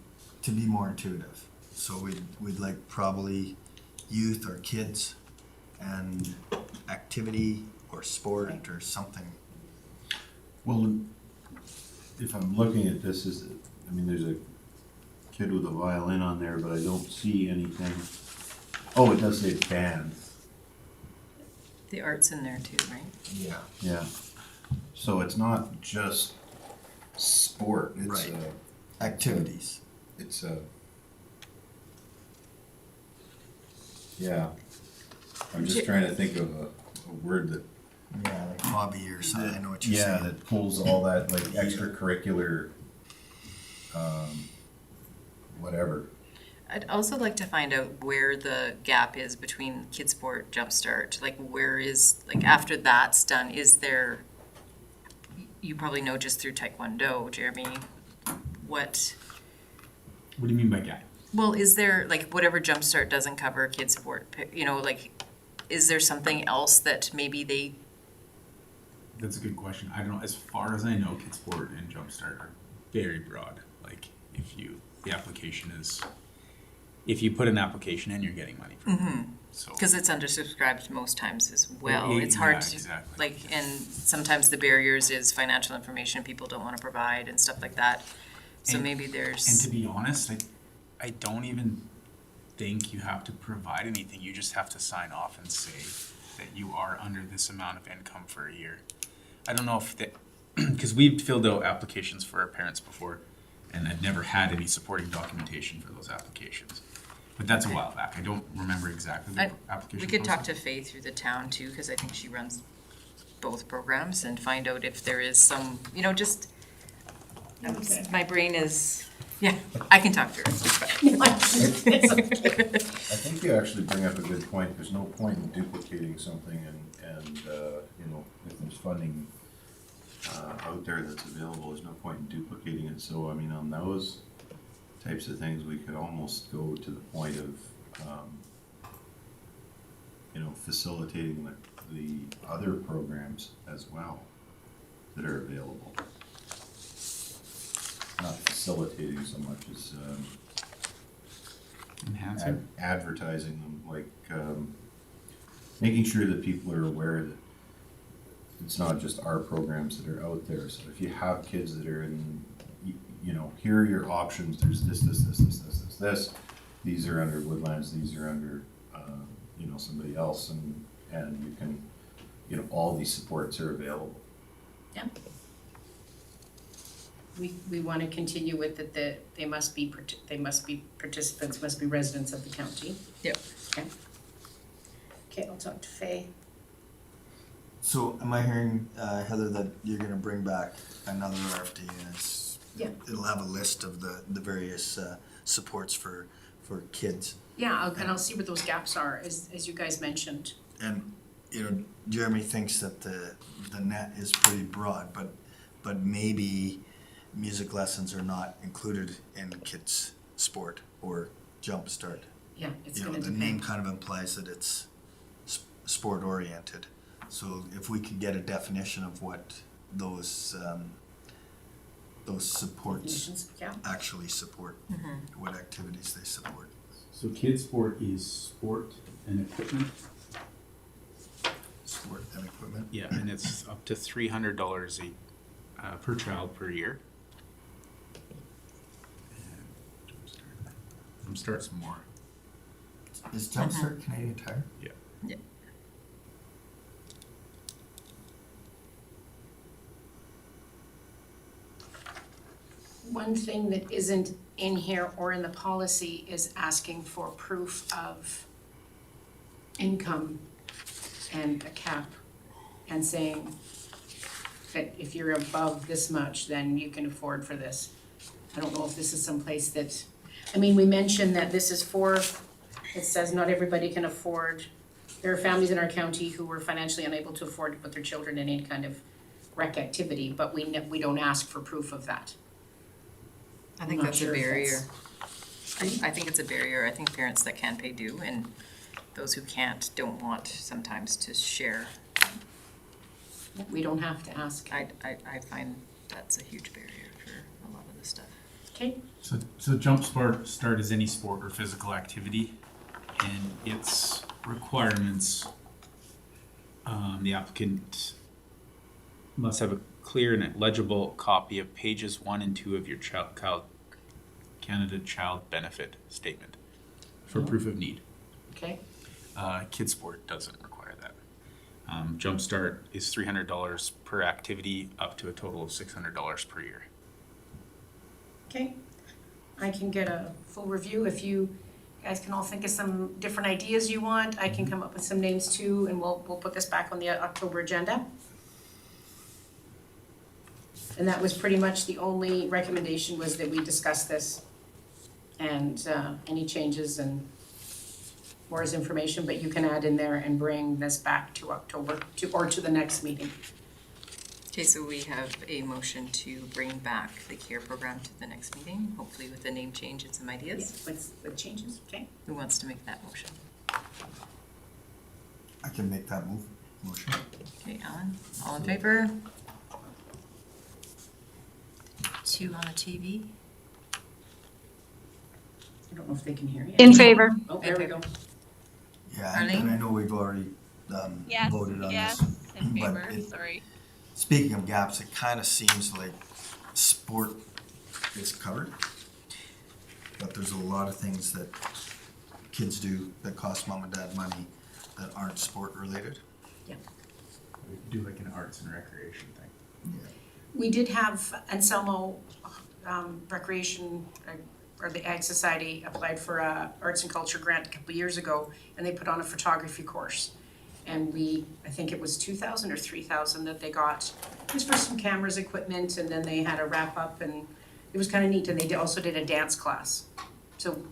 be more intuitive. So we'd like probably youth or kids and activity or sport or something. Well, if I'm looking at this, there's a kid with a violin on there, but I don't see anything. Oh, it does say band, The art's in there too, right? Yeah. yeah. So it's not just sport, it's Right. Activities. it's a, yeah. I'm just trying to think of a word that, Yeah, like hobby or something. I know what you're yeah, saying. that pulls all that like extracurricular, whatever. I'd also like to find out where the gap is between Kids Sport, Jumpstart, like where is, like after that's done, is there, you probably know just through Taekwondo, Jeremy, what, What do you mean by gap? well, is there, like whatever Jumpstart doesn't cover Kids Sport, like, is there something else that maybe That's a good question. I don't know. As far as I know, Kids Sport and Jumpstart are very broad. Like, the application is if you put an application in, you're getting money from it. So Because it's undersubscribed most times as well. Yeah, It's hard yeah, to, exactly. like, and sometimes the barriers is financial information people don't want to provide and stuff like that. So And- maybe And there's, to be honest, I don't even think you have to provide anything. You just have to sign off and say that you are under this amount of income for a year. I don't know if that, because we've filled out applications for our parents before, and I've never had any supporting documentation for those applications. But that's a while back. I don't remember exactly the application we could talk process. to Faye through the town too, because I think she runs both programs and find out if there is some, just, Okay. my brain is, yeah, I can talk to her. It's fine. It's okay. I think you actually bring up a good point. There's no point in duplicating something and if there's funding out there that's available, there's no point in duplicating it. So, I mean, on those types of things, we could almost go to the point of, facilitating the other programs as well that are available. Not facilitating so much as, Enhancing. advertising them, like making sure that people are aware that it's not just our programs that are out there. So if you have kids that are in, here are your options. There's this. These are under Woodlands. These are under somebody else, and you can, all these supports are available. Yeah. We want to continue with that, they must be participants, must be residents of the county. Yep. Okay, I'll talk to Faye. So am I hearing, Heather, that you're gonna bring back another RFD and it'll have a list of the various supports for kids? Yeah, and I'll see what those gaps are, as you guys mentioned. And, Jeremy thinks that the net is pretty broad, but maybe music lessons are not included in kids' sport or jumpstart. Yeah, it's gonna The name depend. kind of implies that it's sport oriented. So if we could get a definition of what those supports Definitions, yeah. actually support, what activities they support. So kids sport is sport and equipment. Sport and equipment. Yeah, and it's up to $300 per child per year. And Jumpstart some more. Is Jumpstart Canadian Tire? Yeah. Yeah. One thing that isn't in here or in the policy is asking for proof of income and a cap, and saying that if you're above this much, then you can afford for this. I don't know if this is someplace that, we mentioned that this is for, it says not everybody can afford. There are families in our county who were financially unable to afford to put their children in any kind of rec activity, but we don't ask for proof of that. I think I'm not that's a sure if barrier. I think it's a barrier. I think parents that can pay do, and those who can't don't want sometimes to share. We don't have to ask. I find that's a huge barrier for a lot of this stuff. Okay, So Jumpstart is any sport or physical activity, and its requirements, the applicant must have a clear and legible copy of pages 1 and 2 of your Canada Child Benefit Statement for proof of need. okay, Kids sport doesn't require that. Jumpstart is $300 per activity, up to a total of $600 per year. okay. I can get a full review. If you guys can all think of some different ideas you want, I can come up with some names too, and we'll put this back on the October agenda. And that was pretty much the only recommendation, was that we discuss this and any changes and more as information, but you can add in there and bring this back to October to the next meeting. Okay, so we have a motion to bring back the C.A.R.E program to the next meeting, hopefully with a name change and some ideas. With changes, okay? Who wants to make that motion? I can make that motion. Okay, Alan, all in favor? 2 on the TV. I don't know if they can hear you. In favor. Oh, there we go. Yeah, and Arlene? I know we've already Yes, voted on yes, this. in but favor, it- sorry. Speaking of gaps, it kind of seems like sport is covered. But there's a lot of things that kids do that cost mom and dad money that aren't sport related. We could do like an arts and recreation thing. We did have Anselmo Recreation, or the Ag Society applied for a arts and culture grant a couple years ago, and they put on a photography course. And I think it was 2,000 or 3,000 that they got, just for some cameras, equipment, and then they had a wrap up, and it was kind of neat, and they also did a dance class. So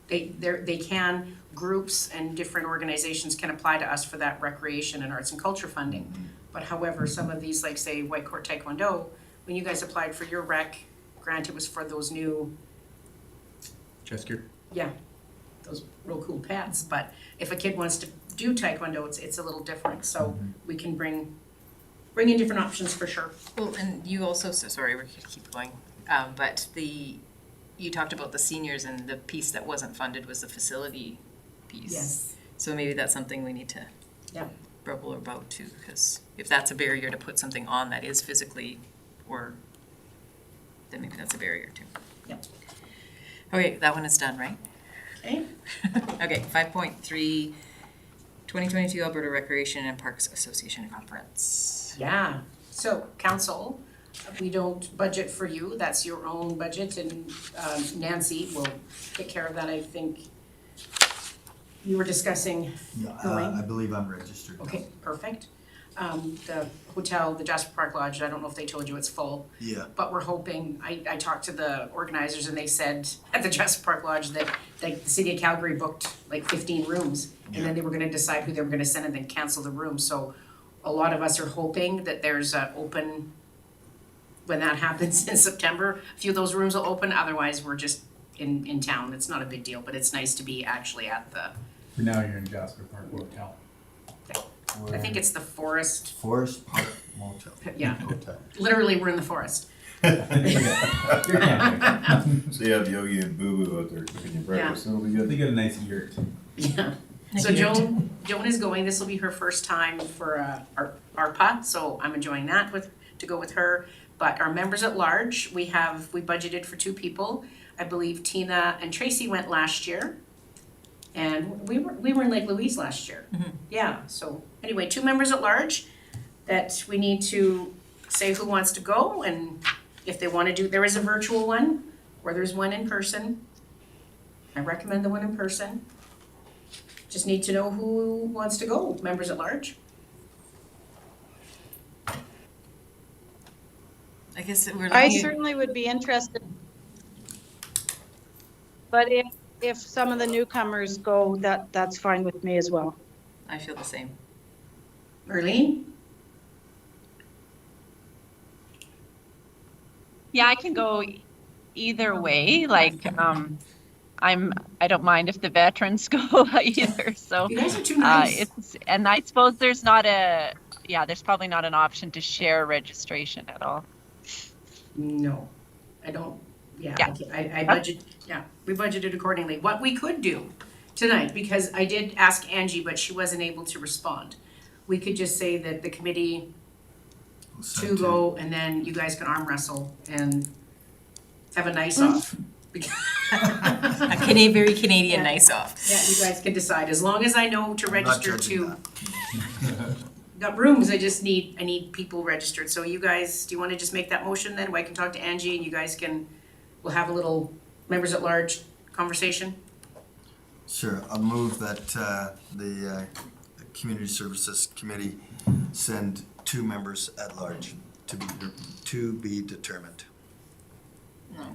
they can, groups and different organizations can apply to us for that recreation and arts and culture funding. But however, some of these, like say White Court Taekwondo, when you guys applied for your rec grant, it was for those new, Chess gear? yeah, those real cool pads. But if a kid wants to do Taekwondo, it's a little different, so we can bring in different options for sure. Well, and you also, so sorry, we're gonna keep going, but you talked about the seniors, and the piece that wasn't funded was the facility piece. Yes. So maybe that's something we need to Yeah. grapple about too, because if that's a barrier to put something on that is physically, or, then maybe that's a barrier too. Yep. Okay, that one is done, right? Okay. Okay, 5.3, 2022 Alberta Recreation and Parks Association Conference. Yeah, so council, we don't budget for you, that's your own budget, and Nancy will take care of that, I think. You were discussing, Yeah, Going? I believe I'm registered. now. okay, perfect. The hotel, the Jasper Park Lodge, I don't know if they told you it's full, Yeah, but we're hoping, I talked to the organizers and they said at the Jasper Park Lodge that like the city of Calgary booked like 15 rooms, and Yeah. then they were gonna decide who they were gonna send and then cancel the room, so a lot of us are hoping that there's an open, when that happens in September, a few of those rooms will open, otherwise we're just in town, it's not a big deal, but it's nice to be actually at the, For now, you're in Jasper Park Hotel. I think it's the Forest, Forest Park Motel. Yeah. Hotel. literally, we're in the forest. You're camping. So you have Yogi and Boo Boo out there cooking your breakfast, it'll be They good. get a nice yurt. Yeah. So Joan is going, this will be her first time for ARPA, so I'm enjoying that to go with her. But our members at large, we budgeted for 2 people. I believe Tina and Tracy went last year. And we were in Lake Louise last year. Yeah, so anyway, 2 members at large that we need to say who wants to go, and if they wanna do, there is a virtual one, or there's one in person. I recommend the one in person. Just need to know who wants to go, members at large. I guess we're I looking at, certainly would be interested. But if some of the newcomers go, that's fine with me as well. I feel the same. Marlene? Yeah, I can go either way, like, I don't mind if the veterans go either, so. You guys are too nice. And I suppose there's probably not an option to share registration at all. No, I don't, yeah, Yeah. okay, I budget, yeah, we budgeted accordingly. What we could do tonight, because I did ask Angie, but she wasn't able to respond. We could just say that the committee We'll send 2 two. go, and then you guys can arm wrestle and have a nice off. A very Canadian Yeah. nice off. Yeah, you guys can decide, as long as I know to I'm not register judging to, that. got rooms, I need people registered, so you guys, do you wanna just make that motion then, I can talk to Angie and you guys we'll have a little members at large conversation? Sure, I'll move that the Community Services Committee send 2 members at large to be determined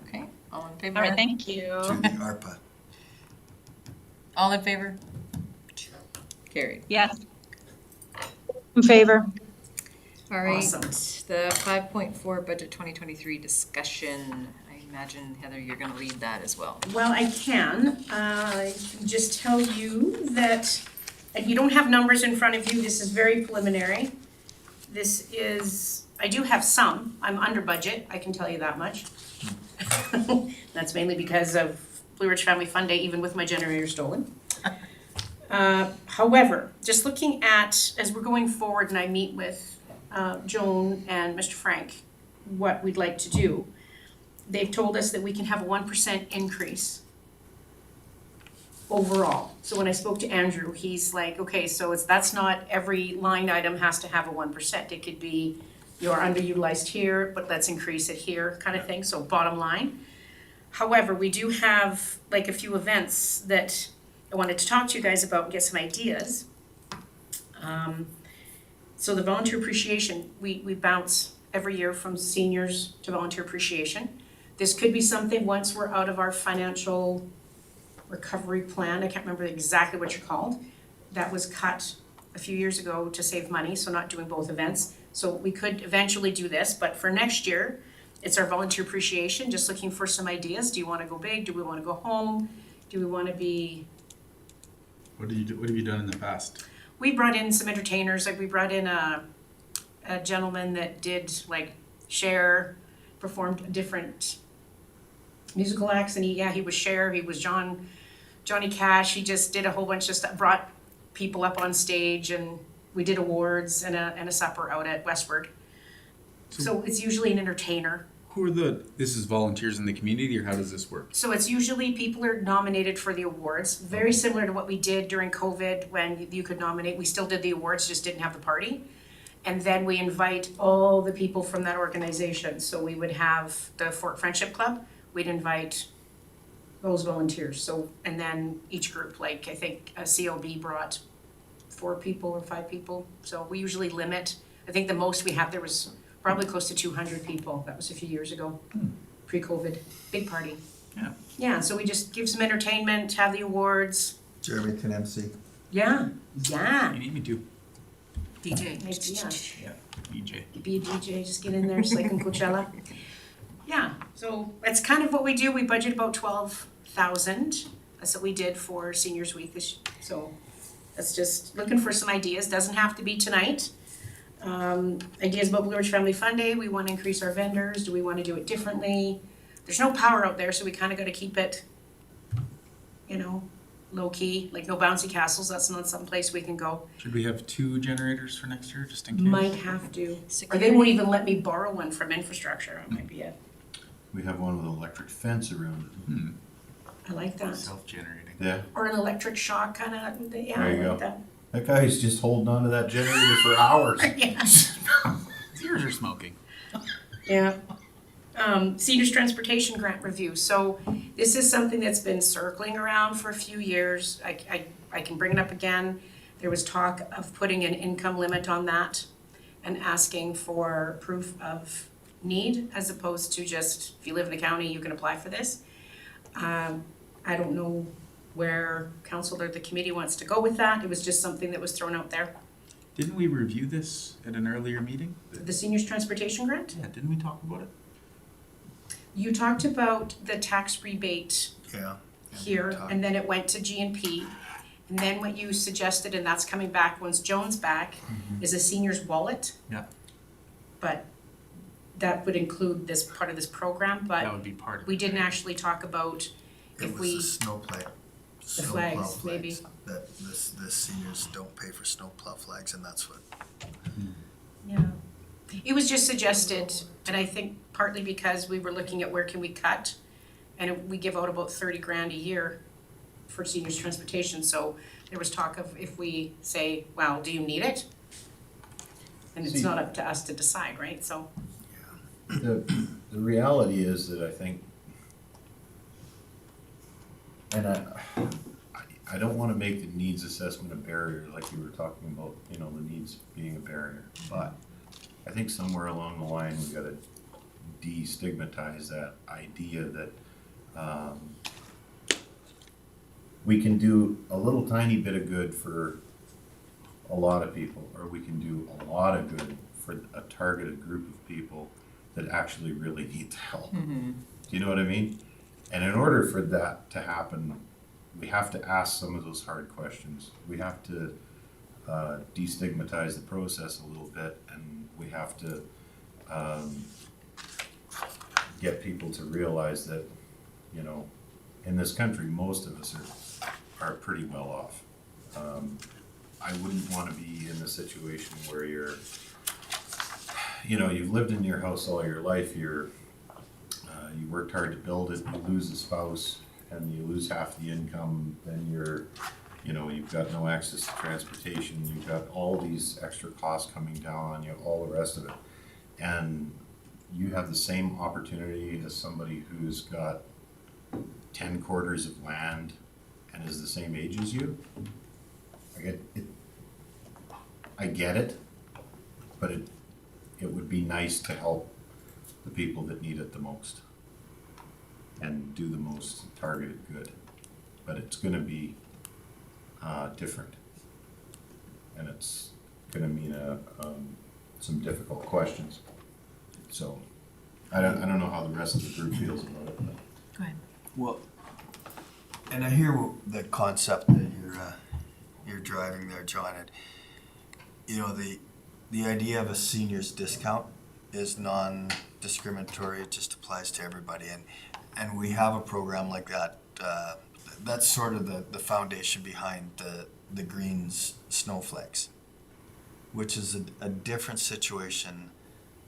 Okay, all in favor? All right, thank you. to the ARPA. All in favor? Carried. Yes. In favor. All right, Awesome. the 5.4 budget 2023 discussion. I imagine, Heather, you're gonna lead that as well. Well, I can just tell you that, and you don't have numbers in front of you, this is very preliminary. This is, I do have some, I'm under budget, I can tell you that much. That's mainly because of Blue Ridge Family Fun Day even with my generator stolen. However, just looking at, as we're going forward and I meet with Joan and Mr. Frank, what we'd like to do, they've told us that we can have a 1% increase overall. So when I spoke to Andrew, he's like, okay, so that's not every line item has to have a 1%. It could be you're underutilized here, but let's increase it here kind of thing, so bottom line. However, we do have like a few events that I wanted to talk to you guys about and get some ideas. So the volunteer appreciation, we bounce every year from seniors to volunteer appreciation. This could be something once we're out of our financial recovery plan, I can't remember exactly what you're called, that was cut a few years ago to save money, so not doing both events. So we could eventually do this, but for next year, it's our volunteer appreciation, just looking for some ideas. Do you wanna go big? Do we wanna go home? Do we wanna be? What have you done in the past? We brought in some entertainers, like we brought in a gentleman that did like C.A.R.E, performed different musical acts, and he was C.A.R.E, he was Johnny Cash, he just did a whole bunch of stuff, brought people up on stage, and we did awards and a supper out at Westward. So it's usually an entertainer. Who are this is volunteers in the community, or how does this work? So it's usually people are nominated for the awards, very similar to what we did during COVID when you could nominate. We still did the awards, just didn't have the party. And then we invite all the people from that organization. So we would have the Fort Friendship Club, we'd invite those volunteers. So, and then each group, like I think C.A.R.E brought 4 people or 5 people. So we usually limit, I think the most we had there was probably close to 200 people. That was a few years ago, pre-COVID, big party. Yeah. Yeah, so we just give some entertainment, have the awards. Jeremy can MC. Yeah. You need me to. DJ. Yeah. DJ. Be a DJ, just get in there, just like in Coachella. Yeah, so that's kind of what we do. We budget about 12,000. That's what we did for Seniors Week so that's just looking for some ideas. Doesn't have to be tonight. Ideas about Blue Ridge Family Fun Day. We want to increase our vendors. Do we want to do it differently? There's no power out there, so we kind of got to keep it, low key. Like no bouncy castles. That's not some place we can go. Should we have 2 generators for next year, just in case? Might have to. Or they won't even let me borrow one from infrastructure. That might be it. We have one with an electric fence around it. I like that. Self-generating. Yeah, Or an electric shock kind of. Yeah, There you I go. like that. that guy's just holding on to that generator for hours. Yeah. Ears are smoking. Yeah. Seniors Transportation Grant Review. So this is something that's been circling around for a few years. I can bring it up again. There was talk of putting an income limit on that and asking for proof of need as opposed to just, if you live in the county, you can apply for this. I don't know where council or the committee wants to go with that. It was just something that was thrown out there. Didn't we review this at an earlier meeting? The Seniors Transportation Grant? Yeah, didn't we talk about it? You talked about the tax rebate Yeah. here, and then it went to G&P. And then what you suggested, and that's coming back once Joan's back, is a senior's wallet. Yeah. But that would include this part of this program, That but would be part of it. we didn't actually talk about It if was we, the snowplow flags, maybe. that the seniors don't pay for snowplow flags, and that's what. yeah. It was just suggested, and I think partly because we were looking at where can we cut, and we give out about 30 grand a year for seniors transportation, so there was talk of if we say, well, do you need it? And it's See- not up to us to decide, right, so. The reality is that I think, and I don't wanna make the needs assessment a barrier, like you were talking about, the needs being a barrier, but I think somewhere along the line, we gotta destigmatize that idea that, we can do a little tiny bit of good for a lot of people, or we can do a lot of good for a targeted group of people that actually really need the help. Do you know what I mean? And in order for that to happen, we have to ask some of those hard questions. We have to destigmatize the process a little bit, and we have to get people to realize that, in this country, most of us are pretty well off. I wouldn't want to be in the situation where you've lived in your house all your life, you worked hard to build it, you lose a spouse, and you lose half the income, then you've got no access to transportation, you've got all these extra costs coming down on you, all the rest of it. And you have the same opportunity as somebody who's got 10 quarters of land and is the same age as you. I get it, but it would be nice to help the people that need it the most and do the most targeted good. But it's gonna be different. And it's gonna mean some difficult questions. So, I don't know how the rest of the group feels about it. But. Go ahead. Well, and I hear the concept that you're driving there, John. And, the idea of a seniors discount is non-discriminatory. It just applies to everybody. And we have a program like that. That's sort of the foundation behind the Greens snowflakes, which is a different situation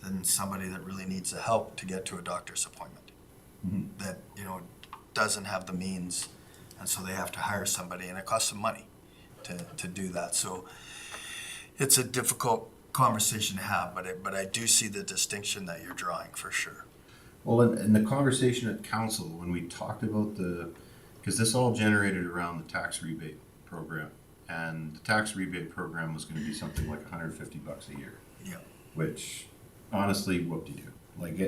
than somebody that really needs the help to get to a doctor's appointment. Mm-hmm. That, doesn't have the means, and so they have to hire somebody, and it costs them money to do that. So it's a difficult conversation to have, but I do see the distinction that you're drawing for sure. Well, in the conversation at council, when we talked about because this all generated around the tax rebate program, and the tax rebate program was going to be something like $150 a year. Yeah. Which, honestly, whoop-de-doo. Like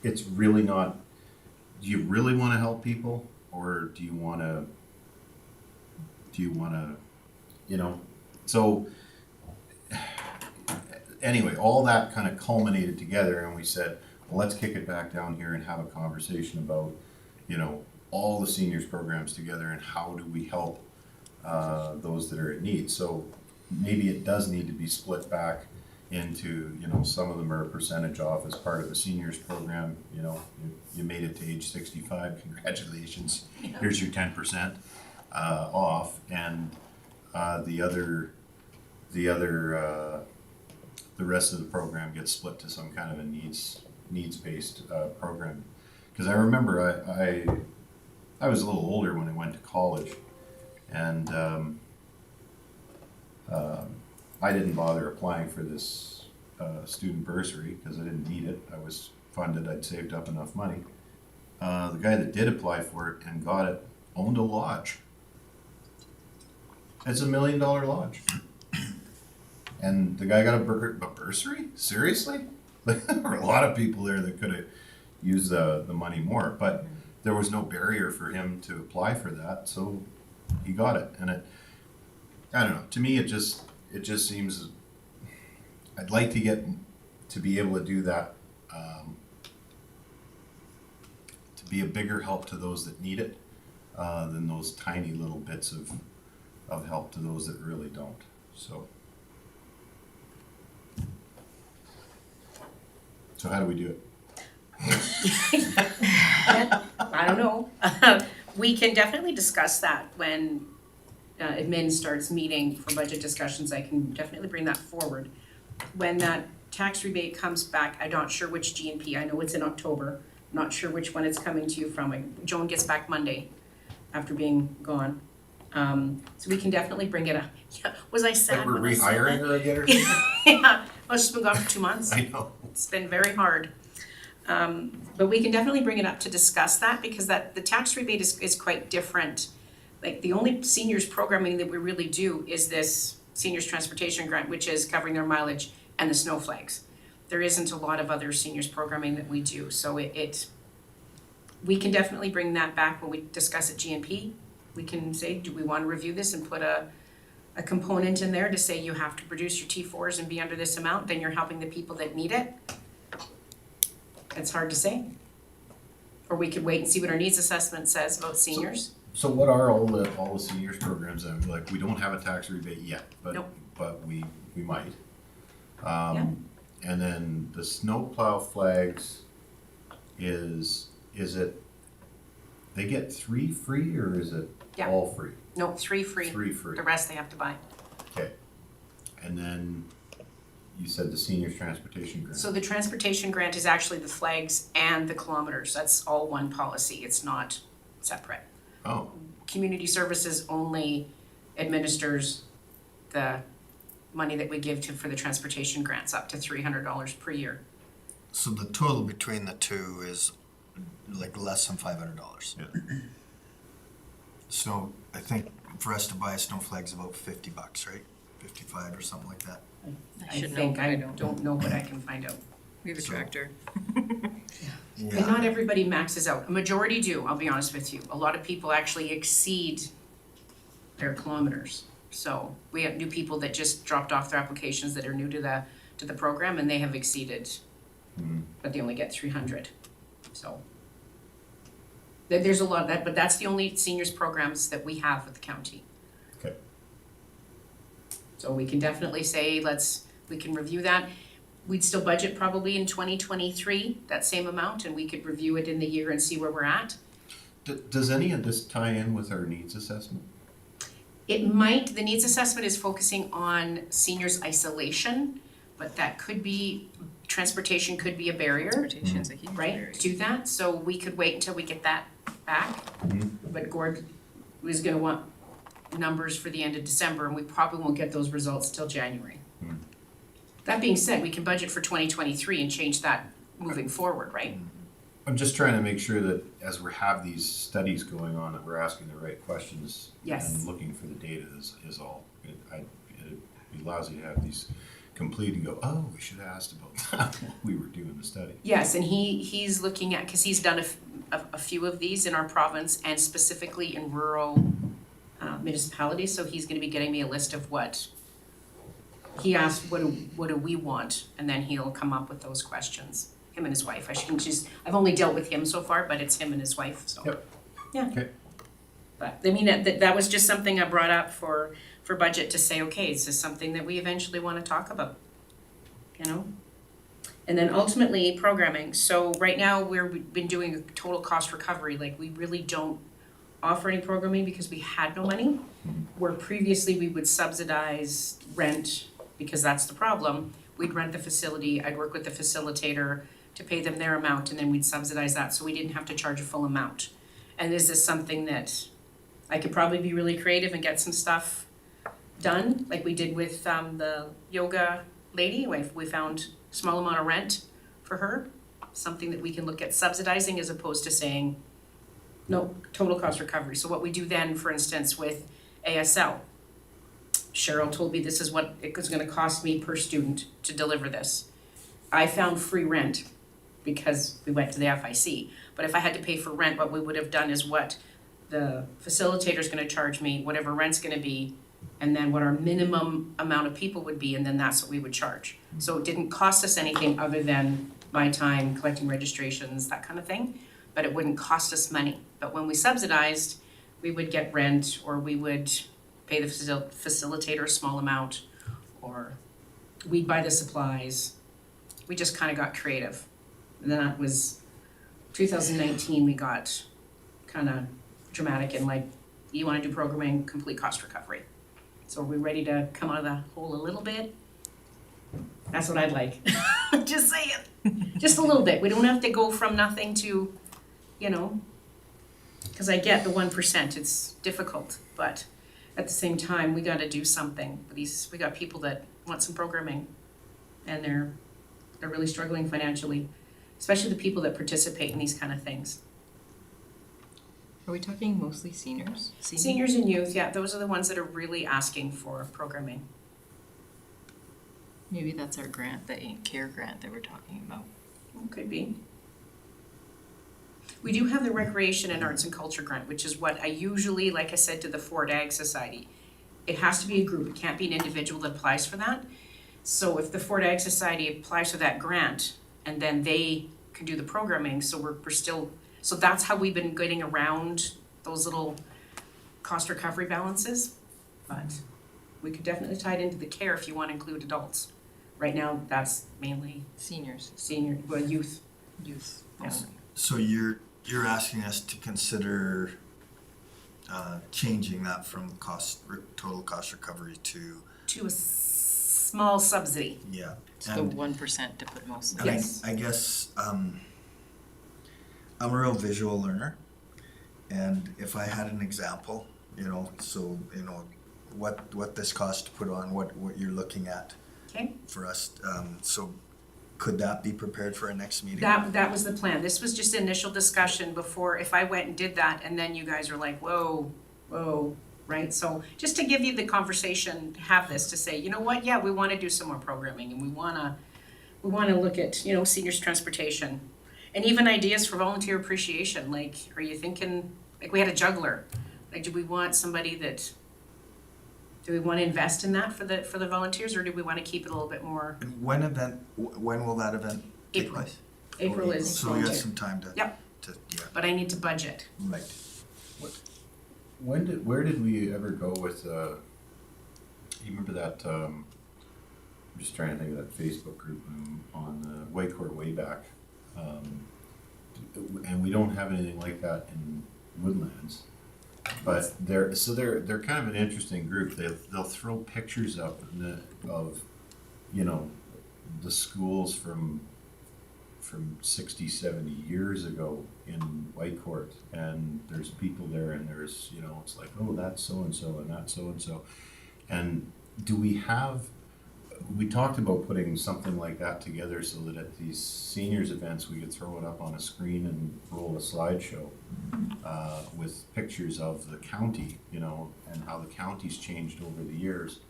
it's really not. Do you really want to help people, or do you want to? So anyway, all that kind of culminated together, and we said, well, let's kick it back down here and have a conversation about, all the seniors programs together and how do we help those that are in need. So maybe it does need to be split back into, some of them are a percentage off as part of the seniors program. You made it to age 65, congratulations. Yeah. Here's your 10% off, and the rest of the program gets split to some kind of a needs-based program. Because I remember I was a little older when I went to college, and I didn't bother applying for this student bursary because I didn't need it. I was funded, I'd saved up enough money. The guy that did apply for it and got it owned a lodge. It's $1 million lodge. And the guy got a bursary? Seriously? There were a lot of people there that could have used the money more, but there was no barrier for him to apply for that, so he got it. And I don't know, to me it just seems, I'd like to be able to do that, to be a bigger help to those that need it, than those tiny little bits of help to those that really don't, so. So how do we do it? I don't know. We can definitely discuss that when admin starts meeting for budget discussions. I can definitely bring that forward. When that tax rebate comes back, I'm not sure which GNP. I know it's in October. I'm not sure which one it's coming to you from. Joan gets back Monday after being gone. So we can definitely bring it up. Yeah, was I sad? Like we're rehiring her again or something? Yeah, well, she's been gone for 2 months. I know. It's been very hard. But we can definitely bring it up to discuss that, because the tax rebate is quite different. Like, the only seniors programming that we really do is this seniors transportation grant, which is covering their mileage and the snowflakes. There isn't a lot of other seniors programming that we do, so we can definitely bring that back when we discuss at GNP. We can say, do we want to review this and put a component in there to say you have to produce your T4s and be under this amount, then you're helping the people that need it? It's hard to say. Or we could wait and see what our needs assessment says about seniors. So what are all the seniors programs that, like, we don't have a tax rebate yet, but Nope. but we might. Yeah. And then the snowplow flags is it they get 3 free, or is it Yeah. all free? No, 3 free. 3 free. The rest they have to buy. Okay. And then you said the seniors transportation grant. So the transportation grant is actually the flags and the kilometers. That's all one policy. It's not separate. Oh, Community services only administers the money that we give to, for the transportation grants, up to $300 per year. So the total between the two is like less than $500. yeah. So I think for us to buy a snow flag's about $50, right? 55 or something like that. I should know, think but I don't. know, but I can find out. We have a So- tractor. And not everybody maxes out. A majority do, I'll be honest with you. A lot of people actually exceed their kilometers. So we have new people that just dropped off their applications that are new to the program, and they have exceeded, Mhm. but they only get 300. So there's a lot of that, but that's the only seniors programs that we have with the county. Okay. So we can definitely say, we can review that. We'd still budget probably in 2023, that same amount, and we could review it in the year and see where we're at. Does any of this tie in with our needs assessment? It might, the needs assessment is focusing on seniors isolation, but that could be, transportation could be a barrier, Transportation's a huge right, area. to do that, so we could wait until we get that back. Mhm. But Gord was gonna want numbers for the end of December, and we probably won't get those results till January. Mhm. That being said, we can budget for 2023 and change that moving forward, right? I'm just trying to make sure that as we have these studies going on, that we're asking the right questions. Yes. And looking for the data is all. It'd be lousy to have these complete and go, oh, we should have asked about that while we were doing the study. Yes, and he's looking at, because he's done a few of these in our province and specifically in rural municipalities, so he's gonna be getting me a list of what, he asked, what do we want, and then he'll come up with those questions, him and his wife. I've only dealt with him so far, but it's him and his wife, so. Yep. Yeah. Okay. But, I mean, that was just something I brought up for budget to say, okay, is this something that we eventually wanna talk about? You know? And then ultimately, programming. So right now, we've been doing a total cost recovery, like we really don't offer any programming because we had no money. Where previously we would subsidize rent, because that's the problem. We'd rent the facility, I'd work with the facilitator to pay them their amount, and then we'd subsidize that, so we didn't have to charge a full amount. And is this something that I could probably be really creative and get some stuff done, like we did with the yoga lady? We found a small amount of rent for her, something that we can look at subsidizing as opposed to saying, no, total cost recovery. So what we do then, for instance, with ASL, Cheryl told me this is what it was gonna cost me per student to deliver this. I found free rent because we went to the FIC. But if I had to pay for rent, what we would have done is what the facilitator's gonna charge me, whatever rent's gonna be, and then what our minimum amount of people would be, and then that's what we would charge. So it didn't cost us anything other than my time collecting registrations, that kind of thing, but it wouldn't cost us money. But when we subsidized, we would get rent, or we would pay the facilitator a small amount, or we'd buy the supplies. We just kind of got creative. And then that was 2019, we got kind of dramatic and like, you want to do programming, complete cost recovery. So are we ready to come out of the hole a little bit? That's what I'd like. Just saying. Just a little bit. We don't have to go from nothing to, you know, because I get the 1%, it's difficult, but at the same time, we got to do something. We got people that want some programming, and they're really struggling financially, especially the people that participate in these kind of things. Are we talking mostly seniors? Seniors and youth, yeah, those are the ones that are really asking for programming. Maybe that's our grant, the C.A.R.E grant that we're talking about. Could be. We do have the Recreation and Arts and Culture grant, which is what I usually, like I said, to the Fort Ag Society. It has to be a group, it can't be an individual that applies for that. So if the Fort Ag Society applies for that grant, and then they can do the programming, so we're still, so that's how we've been getting around those little cost recovery balances. But we could definitely tie it into the C.A.R.E if you want to include adults. Right now, that's mainly Seniors, senior, well, youth. youth. Yeah. So you're you're asking us to consider changing that from total cost recovery to, To a small subsidy. yeah. It's the 1% to put most of And it. Yes. I guess, I'm a real visual learner, and if I had an example, so, what this costs to put on, what you're looking at Okay? for us, so could that be prepared for our next meeting? That was the plan. This was just initial discussion before, if I went and did that, and then you guys were like, whoa, right? So just to give you the conversation, to have this, to say, you know what, yeah, we wanna do some more programming, and we wanna look at, seniors transportation. And even ideas for volunteer appreciation, like, are you thinking, like, we had a juggler, like, do we want do we wanna invest in that for the volunteers, or do we wanna keep it a little bit more? And when will that event take April. place? April is So we got volunteer, some time to. Yep. Yeah, but I need to budget. right. Where did we ever go with, you remember that, I'm just trying to think of that Facebook group on Whitecourt way back. And we don't have anything like that in Woodlands. But they're kind of an interesting group. They'll throw pictures up of the schools from 60, 70 years ago in Whitecourt, and there's people there, and there's it's like, oh, that's so and so and that's so and so. And we talked about putting something like that together so that at these seniors events we could throw it up on a screen and roll a slideshow with pictures of the county, and how the county's changed over the years.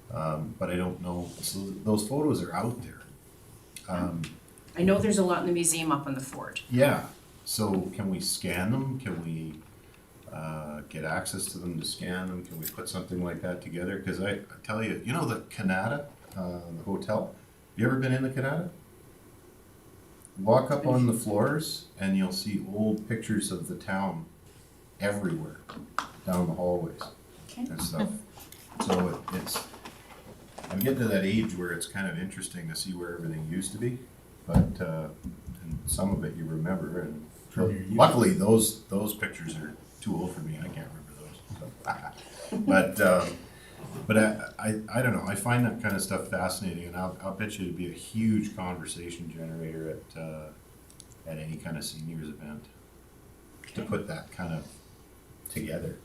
But I don't know, so those photos are out there. I know there's a lot in the museum up on the fort. Yeah, so can we scan them? Can we get access to them to scan them? Can we put something like that together? Because I tell you, the Canada, the hotel, you ever been in the Canada? Walk up on the floors and you'll see old pictures of the town everywhere down the hallways Okay. and stuff. So I'm getting to that age where it's kind of interesting to see where everything used to be, but and some of it you remember, and From your youth. luckily those pictures are too old for me. I can't remember those. So. But I don't know. I find that kind of stuff fascinating, and I'll bet you it'd be a huge conversation generator at any kind of seniors event to put that kind of together.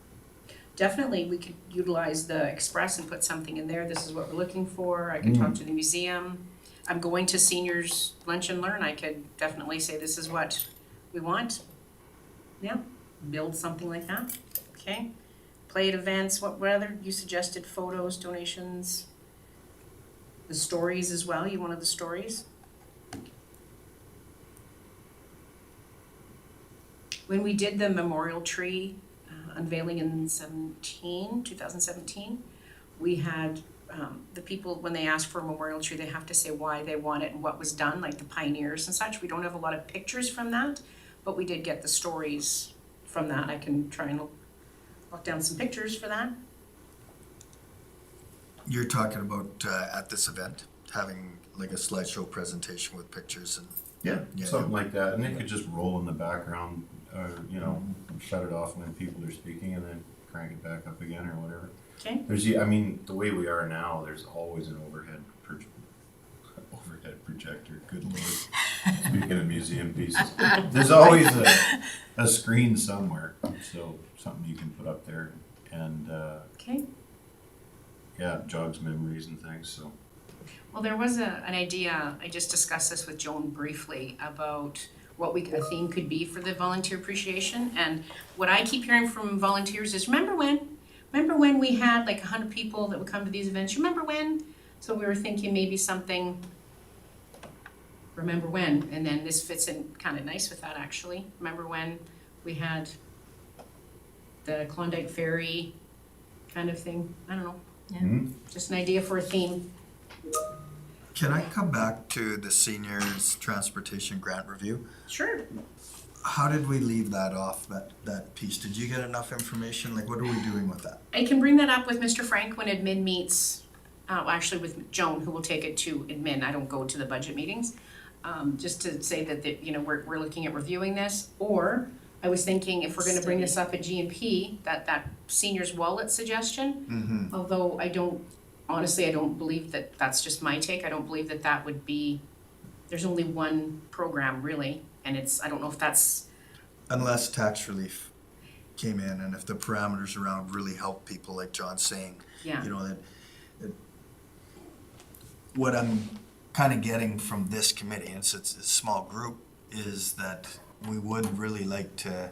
Definitely, we could utilize the Express and put something in there. This is what we're looking for. I could talk to the museum. I'm going to seniors lunch and learn. I could definitely say this is what we want. Yeah, build something like that. Okay. Play at events. What other you suggested? Photos, donations, the stories as well. You wanted the stories. When we did the memorial tree unveiling in 2017, we had the people, when they ask for a memorial tree, they have to say why they want it and what was done, like the pioneers and such. We don't have a lot of pictures from that, but we did get the stories from that. I can try and look down some pictures for that. You're talking about at this event, having like a slideshow presentation with pictures and. Yeah. Something like that, and it could just roll in the background, shut it off when people are speaking, and then crank it back up again or whatever. Okay. The way we are now, there's always an overhead projector. Good lord. Speaking of museum pieces, there's always a screen somewhere, so something you can put up there, and Okay. yeah, it jogs memories and things. So. Well, there was an idea, I just discussed this with Joan briefly, about what a theme could be for the volunteer appreciation. And what I keep hearing from volunteers is, remember when we had like 100 people that would come to these events? Remember when? So we were thinking maybe something, remember when? And then this fits in kind of nice with that, actually. Remember when we had the Klondike Ferry kind of thing? I don't know. Yeah. Mm-hmm. Just an idea for a theme. Can I come back to the seniors transportation grant review? Sure. How did we leave that off, that piece? Did you get enough information? Like, what are we doing with that? I can bring that up with Mr. Frank when admin meets, actually with Joan, who will take it to admin. I don't go to the budget meetings. just to say that, you know, we're looking at reviewing this, or I was thinking if we're gonna bring this up at GMP, that seniors wallet suggestion, although honestly, I don't believe that's just my take, I don't believe that would be, there's only one program really, and I don't know if that's, Unless tax relief came in and if the parameters around really help people, like John's saying, yeah. you know, what I'm kind of getting from this committee, and it's a small group, is that we would really like to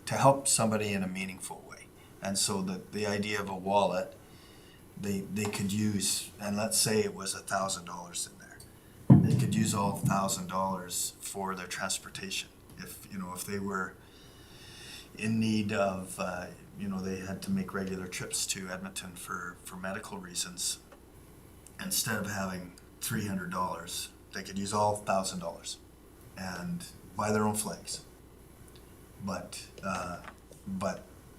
help somebody in a meaningful way. And so the idea of a wallet, they could use, and let's say it was $1,000 in there. They could use all $1,000 for their transportation. If they were in need of, they had to make regular trips to Edmonton for medical reasons. Instead of having $300, they could use all $1,000 and buy their own flags. But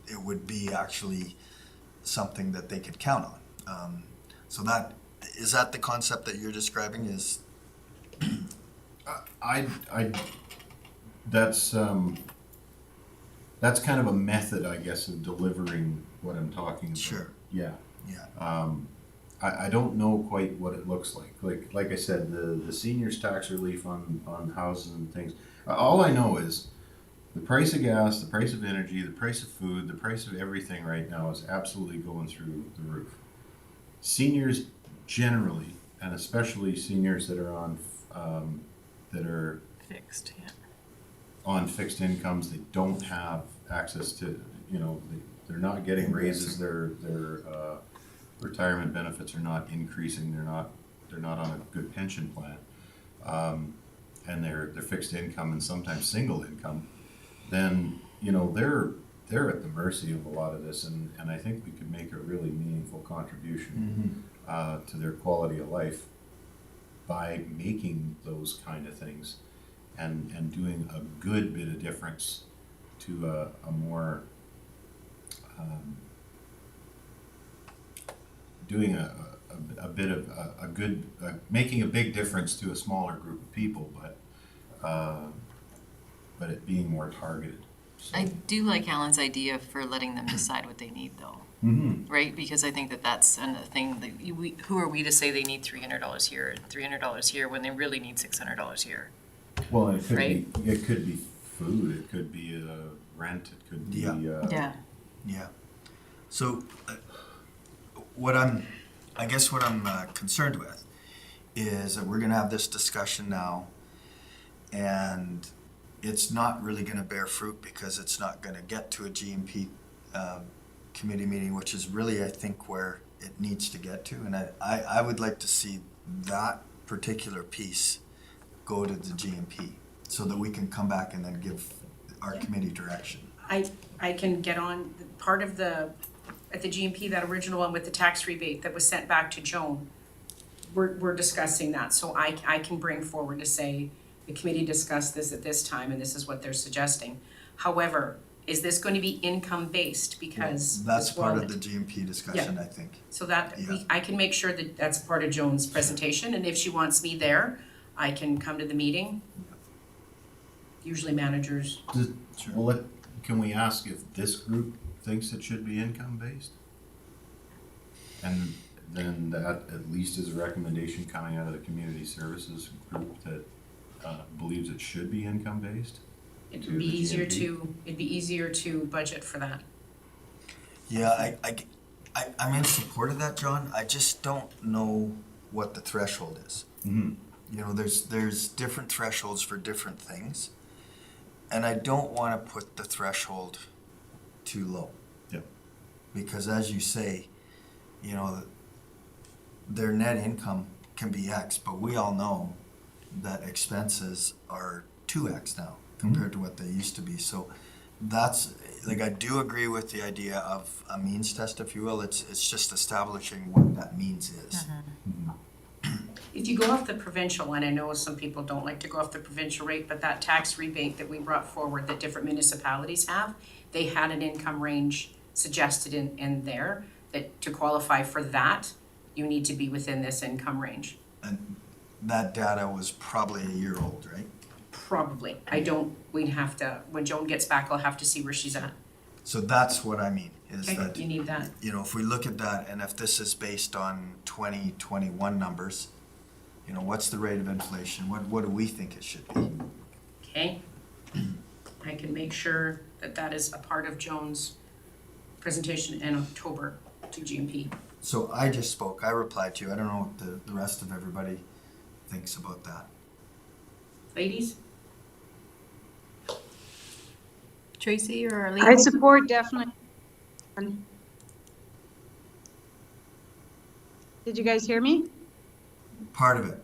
it would be actually something that they could count on. So is that the concept that you're describing? Is that's kind of a method, I guess, of delivering what I'm talking about. Sure. Yeah. Yeah. I don't know quite what it looks like. Like I said, the seniors tax relief on houses and things. All I know is the price of gas, the price of energy, the price of food, the price of everything right now is absolutely going through the roof. Seniors generally, and especially seniors that are on Fixed, yeah. on fixed incomes, they don't have access to, they're not getting raises, their retirement benefits are not increasing, they're not on a good pension plan, and they're fixed income and sometimes single income, then they're at the mercy of a lot of this, and I think we could make a really meaningful contribution to their quality of life by making those kind of things and doing a good bit of difference to a more doing a bit of a good making a big difference to a smaller group of people, but it being more targeted. So. I do like Alan's idea for letting them decide what they need, though. Right? Because I think that's a thing that who are we to say they need $300 here and $300 here when they really need $600 here? Well, it could Right? be food, it could be rent, it could be Yeah. Yeah. So, what I'm concerned with is that we're going to have this discussion now, and it's not really going to bear fruit because it's not going to get to a GMP committee meeting, which is really, I think, where it needs to get to. And I would like to see that particular piece go to the GMP so that we can come back and then give our committee direction. I can get on part of at the GMP, that original one with the tax rebate that was sent back to Joan. We're discussing that, so I can bring forward to say, the committee discussed this at this time and this is what they're suggesting. However, is this going to be income-based? Because that's part of the GMP discussion, I think. so that Yeah. I can make sure that that's part of Joan's presentation, and if she wants me there, I can come to the meeting. Usually managers. Well, can we ask if this group thinks it should be income-based? And then that at least is a recommendation coming out of the community services group that believes it should be income-based? It'd be easier to budget for that. Yeah, I'm in support of that, John. I just don't know what the threshold is. There's different thresholds for different things, and I don't want to put the threshold too low. Yep. Because as you say, their net income can be X, but we all know that expenses are 2X now compared to what they used to be. So that's, I do agree with the idea of a means test, if you will. It's just establishing what that means is. If you go off the provincial, and I know some people don't like to go off the provincial rate, but that tax rebate that we brought forward that different municipalities have, they had an income range suggested in there that to qualify for that, you need to be within this income range. that data was probably a year old, right? Probably. We'd have to, when Joan gets back, I'll have to see where she's at. So that's what I mean, is Okay, that, you need that. you know, if we look at that, and if this is based on 2021 numbers, you know, what's the rate of inflation? What do we think it should be? Okay? I can make sure that that is a part of Joan's presentation in October to GMP. So I just spoke, I replied to you, I don't know what the rest of everybody thinks about that. Ladies? Tracy or Arlene? I support definitely. Did you guys hear me? Part of it.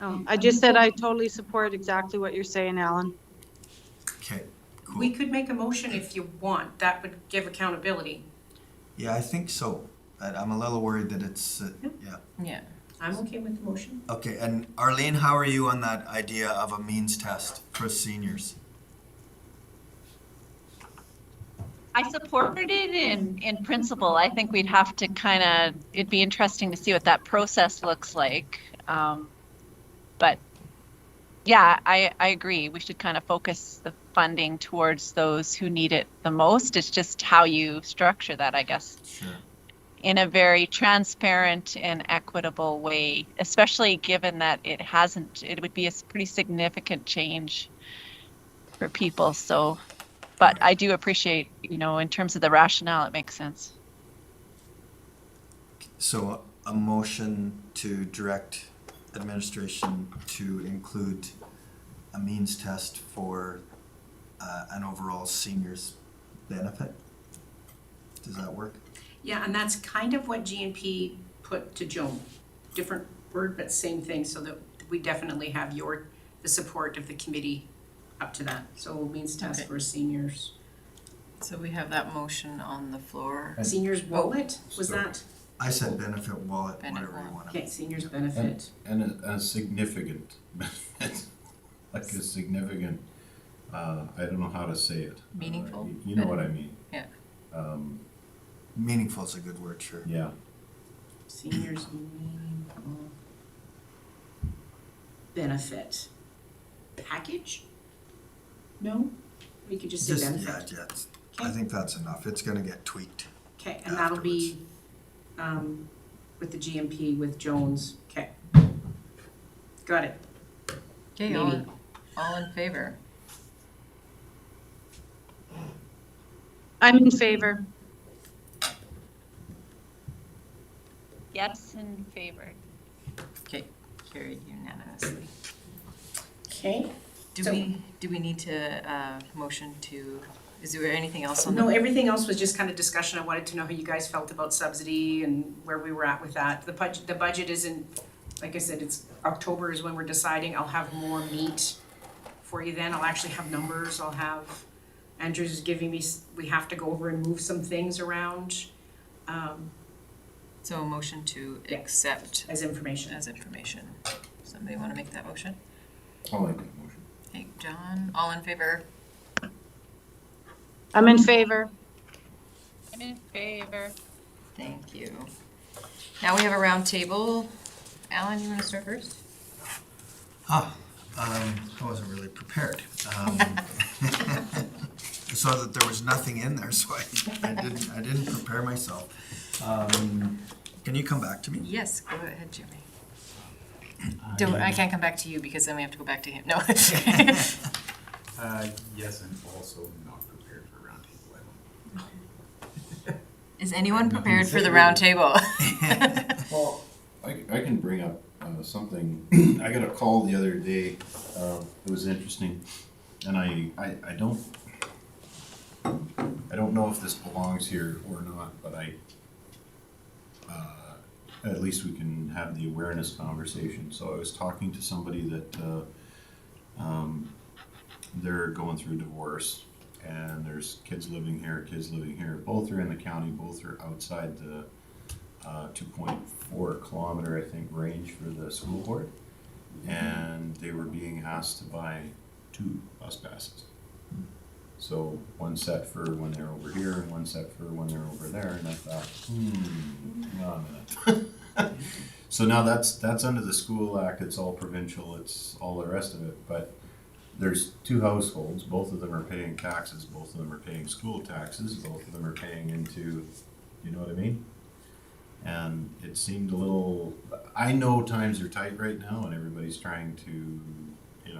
Oh, I just said I totally support exactly what you're saying, Alan. Okay, cool. We could make a motion if you want. That would give accountability. Yeah, I think so. I'm a little worried that it's, yeah. Yeah. I'm okay with the motion. Okay, and Arlene, how are you on that idea of a means test for seniors? I supported it in principle. I think we'd have to kind of, it'd be interesting to see what that process looks like. But yeah, I agree. We should kind of focus the funding towards those who need it the most. It's just how you structure that, I guess, Sure. in a very transparent and equitable way, especially given that it would be a pretty significant change for people. So, but I do appreciate, in terms of the rationale, it makes sense. So a motion to direct administration to include a means test for an overall seniors benefit? Does that work? Yeah, and that's kind of what GNP put to Joan. Different word, but same thing, so that we definitely have the support of the committee up to that. So means test Okay. for seniors. So we have that motion on the floor. Seniors wallet, was So- that? I said benefit wallet, Benefit whatever you wallet. want to. Okay, seniors benefit. And a significant benefit, like a significant, I don't know how to say it. Meaningful You know what I mean? Yeah. Meaningful is a good word, sure. Yeah, Seniors meaningful benefit package? No? We could just say Just, benefit. yeah, I think that's enough. It's gonna get tweaked. Okay, and that'll be, with the GMP with Jones, okay. Got it. Okay, all in favor? I'm in favor. Yes, in favor. Okay, carried unanimously. Okay. Do we need to motion to, is there anything else on No, the? everything else was just kind of discussion. I wanted to know how you guys felt about subsidy and where we were at with that. The budget isn't, like I said, it's October is when we're deciding. I'll have more meat for you then. I'll actually have numbers. I'll have, Andrew's giving me, we have to go over and move some things around, So a motion to Yeah. accept as information. as information. Somebody want to make that motion? I'll make that motion. Okay, John, all in favor? I'm in favor. I'm in favor. Thank you. Now we have a round table. Alan, you want to start first? I wasn't really prepared. I saw that there was nothing in there, so I didn't prepare myself. Can you come back to me? Yes, go ahead, Jimmy. I can't come back to you because then we have to go back to him. No. Yes, and also not prepared for roundtable. I don't. Is anyone prepared for the round table? Well, I can bring up something. I got a call the other day. It was interesting, and I don't know if this belongs here or not, but at least we can have the awareness conversation. So I was talking to somebody that they're going through divorce, and there's kids living here. Both are in the county. Both are outside the 2.4 kilometer, I think, range for the school board, and they were being asked to buy 2 bus passes. So one set for when they're over here and one set for when they're over there, and I thought, hang on a minute. So now that's under the school act, it's all provincial, it's all the rest of it, but there's two households, both of them are paying taxes, both of them are paying school taxes, both of them are paying into, you know what I mean? And it seemed a little, I know times are tight right now and everybody's trying to,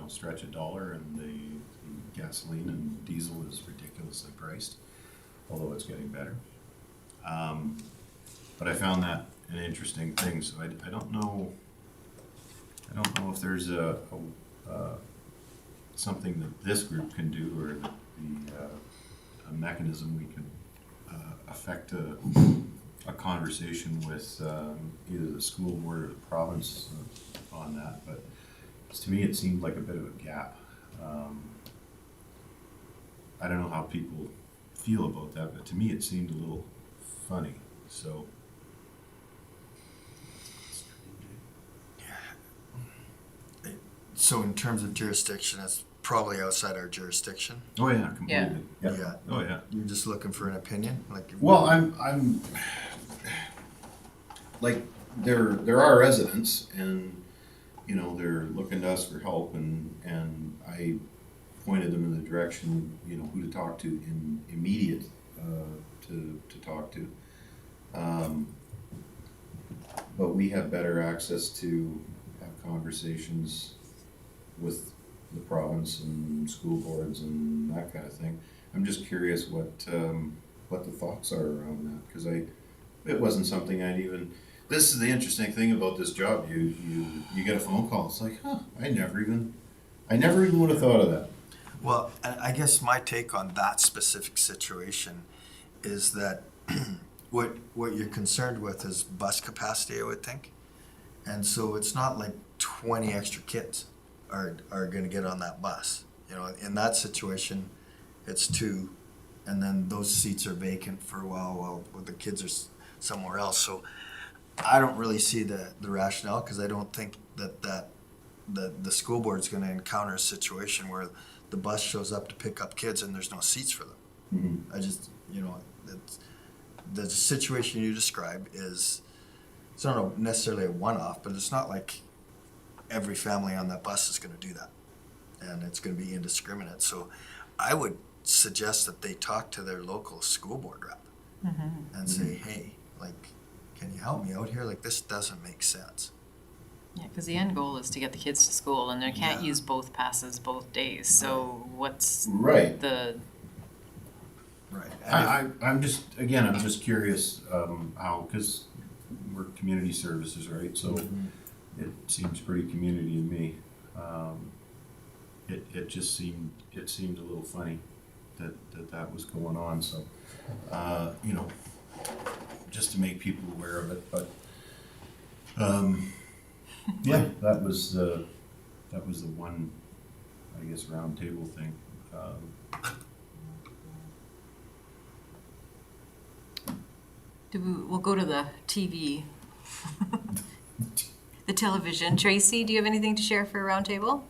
stretch a dollar, and the gasoline and diesel is ridiculously priced, although it's getting better. But I found that an interesting thing, so I don't know if there's a something that this group can do, or a mechanism we can affect a conversation with either the school board or the province on that. But to me, it seemed like a bit of a gap. I don't know how people feel about that, but to me, it seemed a little funny. So. So in terms of jurisdiction, it's probably outside our jurisdiction. Oh yeah, completely. Yeah. Oh yeah. You're just looking for an opinion, like. Well, I'm like there are residents, and they're looking to us for help, and I pointed them in the direction who to talk to in immediate to talk to. But we have better access to have conversations with the province and school boards and that kind of thing. I'm just curious what the thoughts are around that, because it wasn't something I'd even. This is the interesting thing about this job. You get a phone call. It's like, I never even would have thought of that. Well, I guess my take on that specific situation is that what you're concerned with is bus capacity, I would think. And so it's not like 20 extra kids are going to get on that bus. In that situation, it's 2, and then those seats are vacant for a while the kids are somewhere else. So I don't really see the rationale, because I don't think that the school board's going to encounter a situation where the bus shows up to pick up kids and there's no seats for them. Mm-hmm. I just, the situation you describe is, it's not necessarily a one-off, but it's not like every family on that bus is going to do that, and it's going to be indiscriminate. So I would suggest that they talk to their local school board rep and say, hey, can you help me out here? This doesn't make sense. Yeah, because the end goal is to get the kids to school, and they can't use both passes both days. So what's Right. Right. I'm just curious how, because we're community services, right? So it seems pretty community to me. It just seemed a little funny that was going on. So just to make people aware of it. But yeah, that was the one, I guess, round table thing. We'll go to the TV, the television. Tracy, do you have anything to share for a roundtable?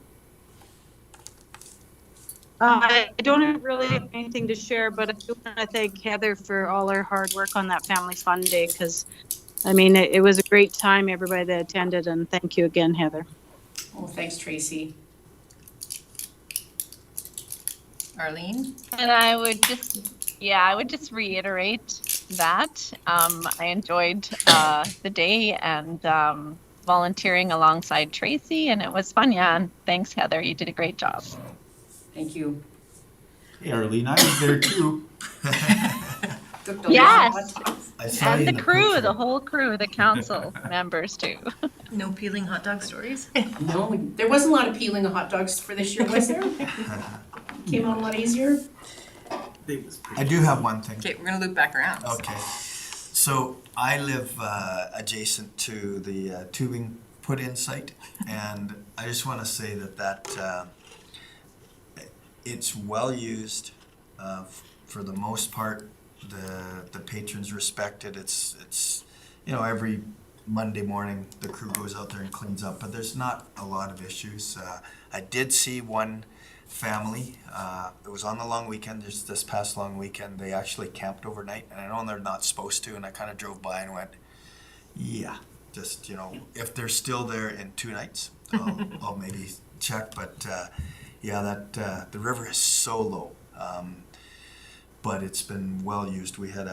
I don't really have anything to share, but I do want to thank Heather for all her hard work on that Family Fun Day, because, it was a great time, everybody that attended, and thank you again, Heather. Oh, thanks, Tracy. Arlene? And I would just reiterate that I enjoyed the day and volunteering alongside Tracy, and it was fun. Yeah, and thanks, Heather. You did a great job. Thank you. Hey, Arlene, I was there too. Yes, I saw you and in the crew, picture. the whole crew, the council members too. No peeling hot dog stories? No, there wasn't a lot of peeling of hot dogs for this year, was there? Came out a lot easier. I do have one thing. Okay, we're gonna loop back around. Okay. So I live adjacent to the tubing put-in site, and I just want to say that it's well used. For the most part, the patrons respect it. It's every Monday morning the crew goes out there and cleans up, but there's not a lot of issues. I did see one family. It was on the long weekend. This past long weekend, they actually camped overnight, and I know they're not supposed to. And I kind of drove by and went, "Yeah, just, you know, if they're still there in 2 nights, I'll maybe check, but, yeah, that, the river is so low. But it's been well used. We had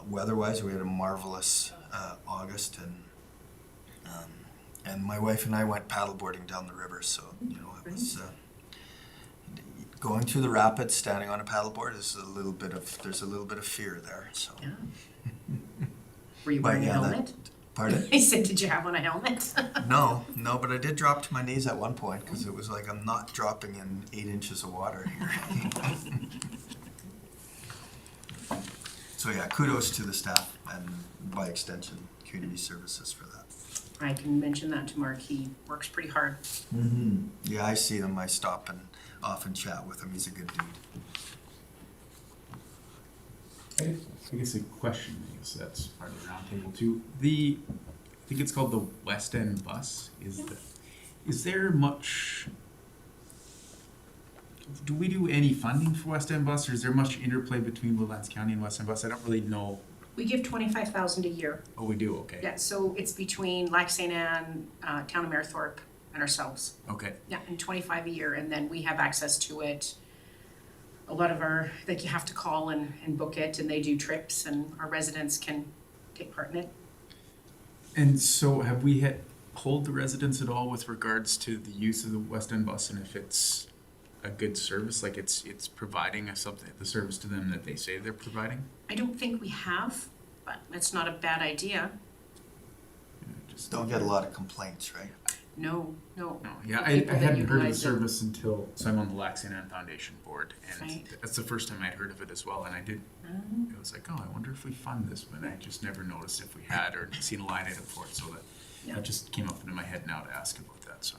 weather-wise, we had a marvelous, August, and my wife and I went paddleboarding down the river, so, you know, it was, going through the rapids, standing on a paddleboard there's a little bit of fear there, so. Yeah. Were you But wearing a yeah, helmet? Pardon? I said, did you have on a helmet? No, but I did drop to my knees at one point, because it was like I'm not dropping in 8 inches of water here. So yeah, kudos to the staff, and by extension, community services for that. I can mention that to Mark, he works pretty hard. Yeah, I see him, I stop and often chat with him, he's a good dude. I guess a question, I guess that's part of the roundtable too. I think it's called the West End Bus. Is there much? Do we do any funding for West End Bus, or is there much interplay between Woodlands County and West End Bus? I don't really know. We give 25,000 a year. Oh, we do. Okay. Yeah, so it's between Lac St. Anne, Town of Marethorpe, and ourselves. Okay. Yeah, and 25 a year, and then we have access to it. A lot of our, like, you have to call and book it, and they do trips, and our residents can take part in it. And so, have we polled the residents at all with regards to the use of the West End Bus, and if it's a good service, like it's providing the service to them that they say they're providing? I don't think we have, but it's not a bad idea. Just Don't get a lot of complaints, right? No. No, yeah, I People that hadn't heard of the utilize it. service until, so I'm on the Lac St. Anne Foundation board, and Right. that's the first time I'd heard of it as well, and I was like, oh, I wonder if we fund this, but I just never noticed if we had or seen a line item for it, so Yeah. that just came up into my head now to ask about that, so.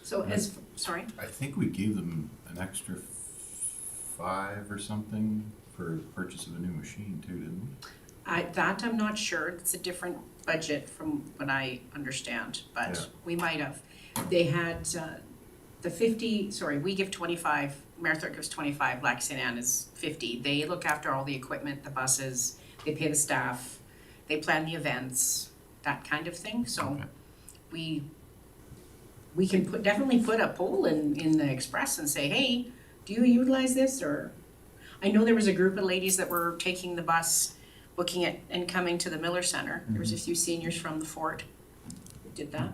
So sorry? I think we gave them an extra 5 or something for purchase of a new machine too, didn't we? That I'm not sure, it's a different budget from what I understand, Yeah. but we might have. They had we give 25, Marethorpe gives 25, Lac St. Anne is 50. They look after all the equipment, the buses, they pay the staff, they plan the events, that kind of thing, so Okay. we can definitely put a poll in the Express and say, hey, do you utilize this, or? I know there was a group of ladies that were taking the bus, booking it and coming to the Miller Center. There was a few seniors from the fort who did that.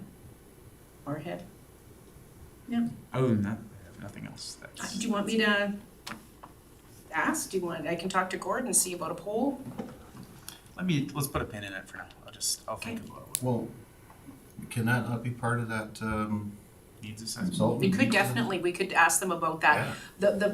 Our head. Yeah. Other than that, I have nothing else. Do you want me to ask? I can talk to Gord and see about a poll? Let's put a pin in it for now. I'll think Okay. about it. Well, can that not be part of that, Needs assessment. consultant? We could ask them about that. Yeah.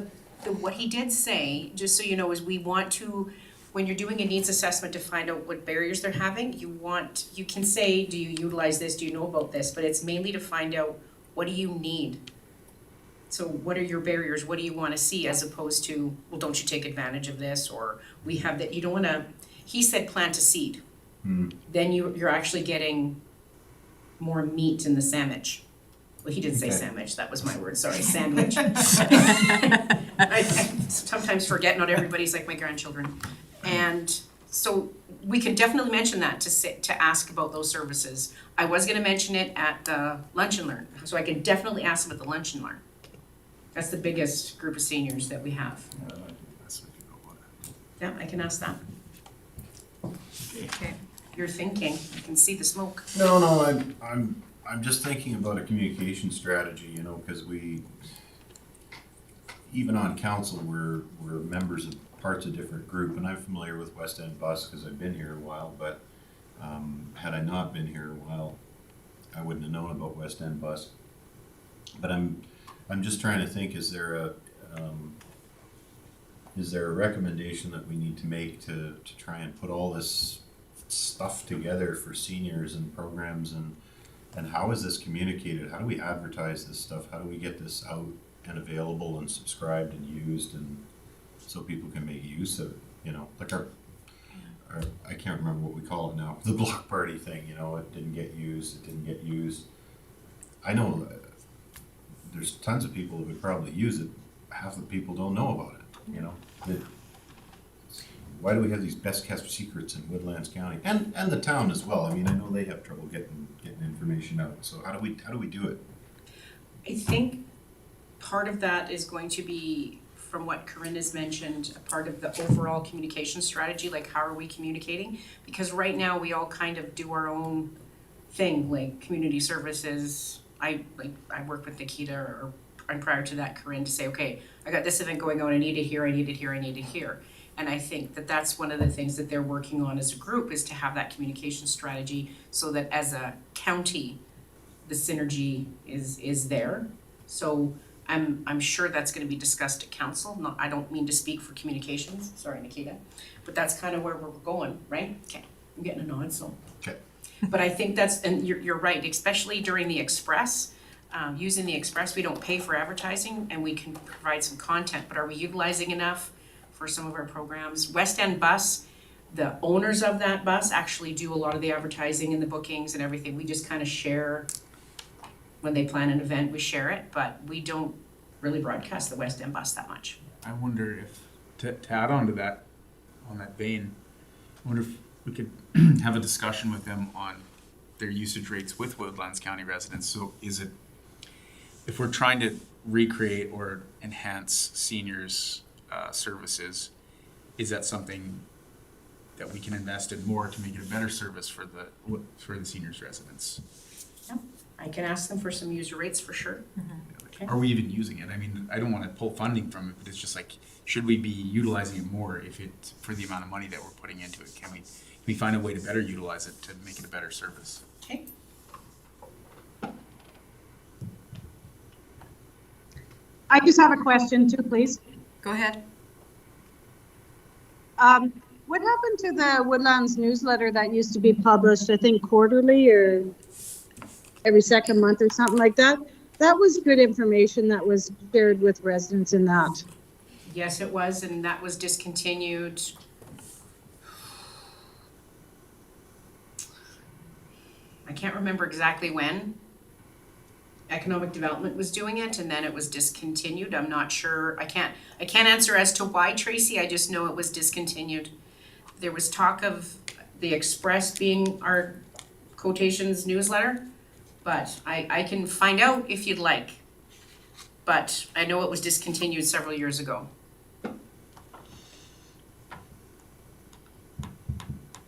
What he did say, just so you know, is we want to, when you're doing a needs assessment to find out what barriers they're having, you can say, do you utilize this, do you know about this, but it's mainly to find out, what do you need? So what are your barriers, what do you wanna see, as opposed to, well, don't you take advantage of this, or we have that, you don't wanna, he said plant a seed. Then you're actually getting more meat in the sandwich. Well, he didn't say Okay. sandwich, that was my word, sorry, sandwich. I sometimes forget, not everybody's like my grandchildren. And so we can definitely mention that to ask about those services. I was gonna mention it at the Lunch and Learn, so I can definitely ask them at the Lunch and Learn. That's the biggest group of seniors that we have. That's what you know about it. Yeah, I can ask that. Okay. You're thinking, I can see the smoke. No, I'm just thinking about a communication strategy, you know, because even on council, we're members of parts of different group, and I'm familiar with West End Bus because I've been here a while, but had I not been here a while, I wouldn't have known about West End Bus. But I'm just trying to think, is there a recommendation that we need to make to try and put all this stuff together for seniors and programs, and how is this communicated? How do we advertise this stuff? How do we get this out and available and subscribed and used, and so people can make use of it? You know, like our I can't remember what we call it now, the block party thing, you know, it didn't get used. I know there's tons of people that would probably use it. Half the people don't know about it, you know. why do we have these best kept secrets in Woodlands County and the town as well? I mean, I know they have trouble getting information out. So how do we do it? I think part of that is going to be, from what Corinne has mentioned, a part of the overall communication strategy, like how are we communicating? Because right now, we all kind of do our own thing, like community services. I work with Nikita and prior to that, Corinne, to say, okay, I got this event going on, I need it here, I need it here, I need it here. And I think that that's one of the things that they're working on as a group, is to have that communication strategy so that as a county, the synergy is there. So I'm sure that's gonna be discussed at council. I don't mean to speak for communications, sorry, Nikita, but that's kind of where we're going, right? Okay, I'm getting a nod, so. Okay. But I think that's, and you're right, especially during the Express, using the Express, we don't pay for advertising and we can provide some content, but are we utilizing enough for some of our programs? West End Bus, the owners of that bus actually do a lot of the advertising and the bookings and everything. We just kind of share, when they plan an event, we share it, but we don't really broadcast the West End Bus that much. I wonder if, to add on to that, on that vein, I wonder if we could have a discussion with them on their usage rates with Woodlands County residents. So is it, if we're trying to recreate or enhance seniors' services, is that something that we can invest in more to make it a better service for the seniors' residents? I can ask them for some user rates for sure. Okay. Are we even using it? I mean, I don't want to pull funding from it, but it's just like, should we be utilizing it more if it's for the amount of money that we're putting into it? Can we find a way to better utilize it to make it a better service? Okay. I just have a question too, please. Go ahead. What happened to the Woodlands newsletter that used to be published, I think quarterly or every second month or something like that? That was good information that was shared with residents in that. Yes, it was, and that was discontinued. I can't remember exactly when. Economic Development was doing it, and then it was discontinued. I'm not sure. I can't answer as to why, Tracy. I just know it was discontinued. There was talk of the Express being our quotations newsletter, but I can find out if you'd like. But I know it was discontinued several years ago.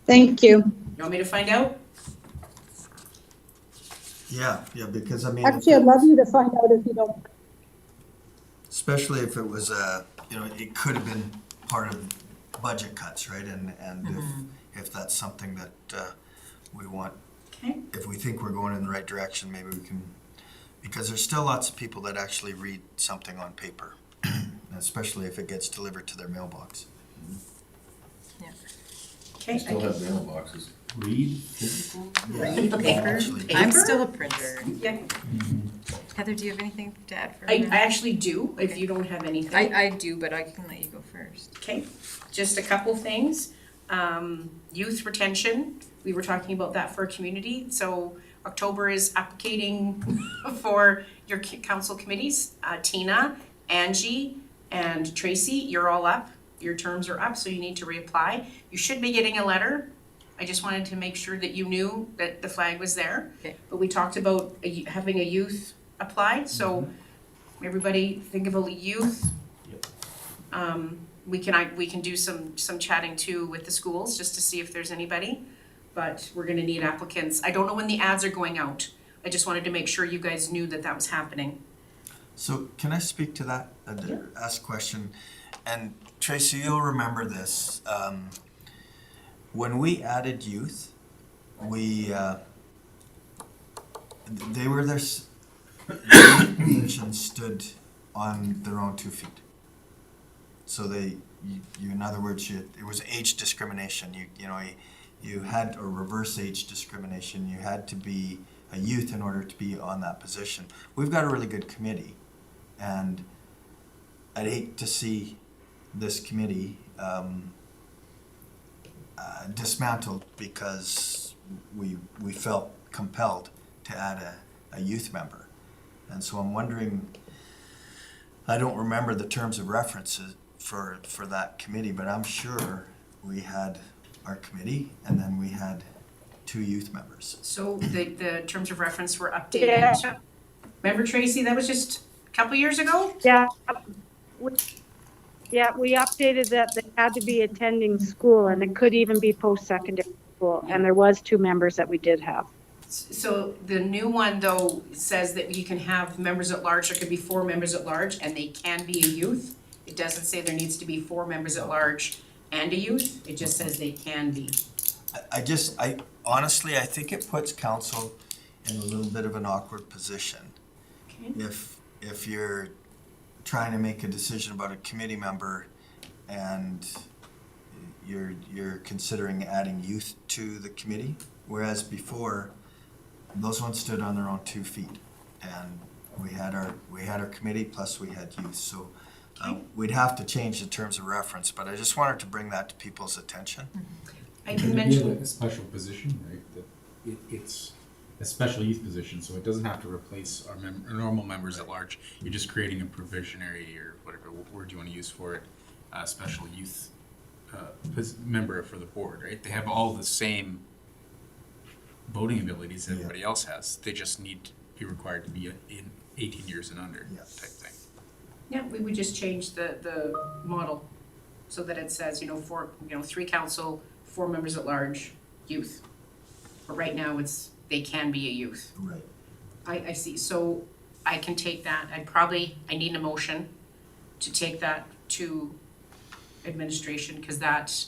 Thank you. You want me to find out? Yeah, because I mean. Actually, I'd love you to find out if you don't. Especially if it was it could have been part of budget cuts, right? And if that's something that we want, Okay. if we think we're going in the right direction, maybe we can, because there's still lots of people that actually read something on paper, especially if it gets delivered to their mailbox. Okay. We still have mailboxes. Read physical? Read paper. Actually. I'm still a printer. Yeah, Heather, do you have anything to add for I her? actually do, if you don't have anything. I do, but I can let you go first. Okay, just a couple things. Youth retention, we were talking about that for a community. So October is applicating for your council committees. Tina, Angie, and Tracy, you're all up. Your terms are up, so you need to reapply. You should be getting a letter. I just wanted to make sure that you knew that the flag was there. Okay. But we talked about having a youth apply, so everybody think about youth. We can do some chatting too with the schools just to see if there's anybody, but we're gonna need applicants. I don't know when the ads are going out. I just wanted to make sure you guys knew that was happening. So can I speak to that, ask a question? And Tracy, you'll remember this. When we added youth, they were their positions stood on their own 2 feet. So in other words, it was age discrimination. You had a reverse age discrimination. You had to be a youth in order to be on that position. We've got a really good committee, and I'd hate to see this committee dismantled because we felt compelled to add a youth member. And so I'm wondering, I don't remember the terms of references for that committee, but I'm sure we had our committee, and then we had 2 youth members. So the terms of reference were Yeah. updated. Remember, Tracy, that was just a couple years ago? Yeah. Yeah, we updated that they had to be attending school, and it could even be post-secondary school, and there was 2 members that we did have. So the new one, though, says that you can have members at large, there could be 4 members at large, and they can be a youth. It doesn't say there needs to be 4 members at large and a youth, it just says they can be. I honestly, I think it puts council in a little bit of an awkward position. Okay. If you're trying to make a decision about a committee member and you're considering adding youth to the committee, whereas before, those ones stood on their own 2 feet. And we had our committee plus we had youth, so we'd have to change the terms of reference, but I just wanted to bring that to people's attention. I It'd can be mention, a special position, right? That it's a special youth position, so it doesn't have to replace our normal members at large. You're just creating a provisionary or whatever word you want to use for it, special youth member for the board, right? They have all the same voting abilities that everybody else has. They just need to be required to be in 18 years and under type thing. yeah, we would just change the model so that it says, 3 council, 4 members at large, youth. But right now, they can be a youth. Right. I see, so I can take that, I need a motion to take that to administration, because that,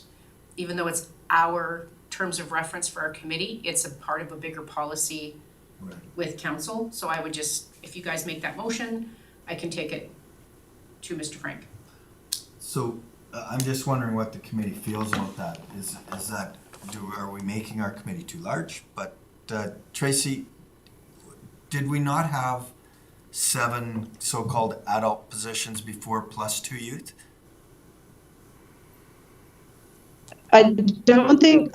even though it's our terms of reference for our committee, it's a part of a bigger policy Right. with council, so I would just, if you guys make that motion, I can take it to Mr. Frank. So I'm just wondering what the committee feels about that. Is that, are we making our committee too large? But Tracy, did we not have 7 so-called adult positions before plus 2 youth? I don't think,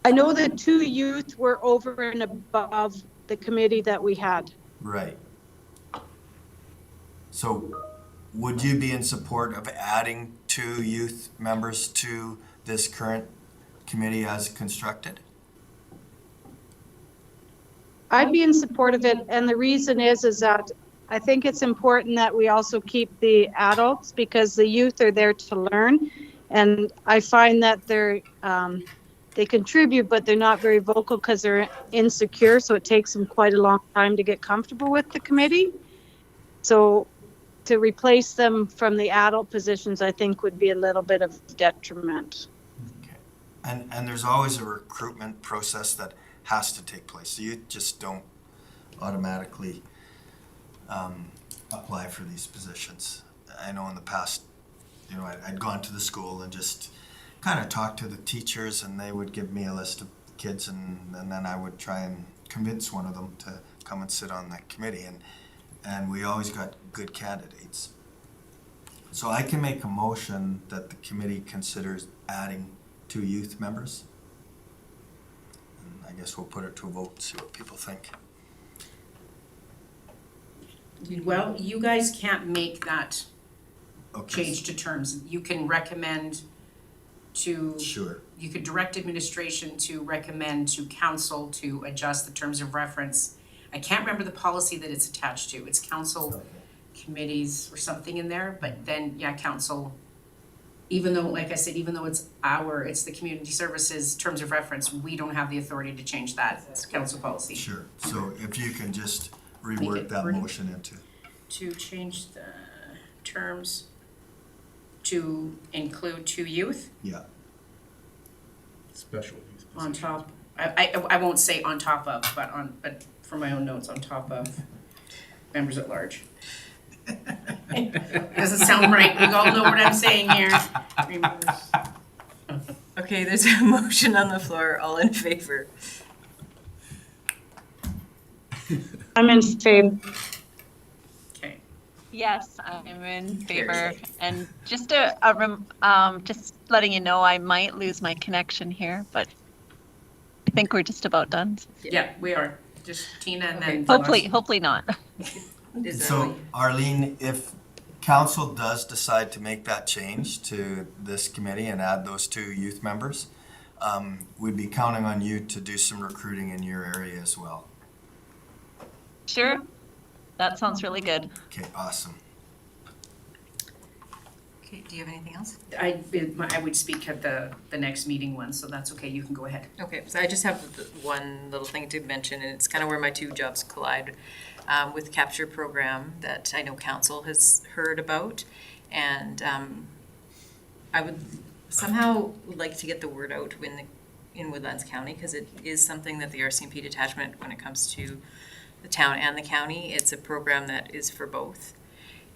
I know that 2 youth were over and above the committee that we had. Right. So would you be in support of adding 2 youth members to this current committee as constructed? I'd be in support of it, and the reason is that I think it's important that we also keep the adults, because the youth are there to learn, and I find that they contribute, but they're not very vocal because they're insecure, so it takes them quite a long time to get comfortable with the committee. So to replace them from the adult positions, I think would be a little bit of detriment. Okay. And there's always a recruitment process that has to take place. So you just don't automatically apply for these positions. I know in the past, I'd gone to the school and just kind of talked to the teachers, and they would give me a list of kids, and then I would try and convince one of them to come and sit on the committee, and we always got good candidates. So I can make a motion that the committee considers adding 2 youth members. And I guess we'll put it to a vote and see what people think. Well, you guys can't make that Okay. change to terms. You can recommend to, Sure. you could direct administration to recommend to council to adjust the terms of reference. I can't remember the policy that it's attached to. It's council committees or something in there, but then, yeah, council, even though, like I said, even though it's the community services terms of reference, we don't have the authority to change that. It's council policy. Sure. So if you can just Make rework it that worded. motion into. To change the terms to include 2 youth Yeah. Special youth on position. top, I won't say on top of, but for my own notes, on top of members at large. Doesn't sound right, we all know what I'm saying here. Okay, there's a motion on the floor, all in favor? I'm in favor. Okay, Yes, I'm in favor. Carries. And just just letting you know, I might lose my connection here, but I think we're just about done. yeah, we are, just Tina and then. Okay. the last- Hopefully not. Is So Arlene, if council does decide to make that change to this committee and add those 2 youth members, we'd be counting on you to do some recruiting in your area as well. Sure. That sounds really good. Okay, awesome. Okay, do you have anything else? I would speak at the next meeting one, so that's okay, you can go ahead. Okay, so I just have one little thing to mention, and it's kind of where my 2 jobs collide with the Capture program that I know council has heard about. And I would somehow like to get the word out in Woodlands County, because it is something that the RCMP detachment, when it comes to the town and the county, it's a program that is for both.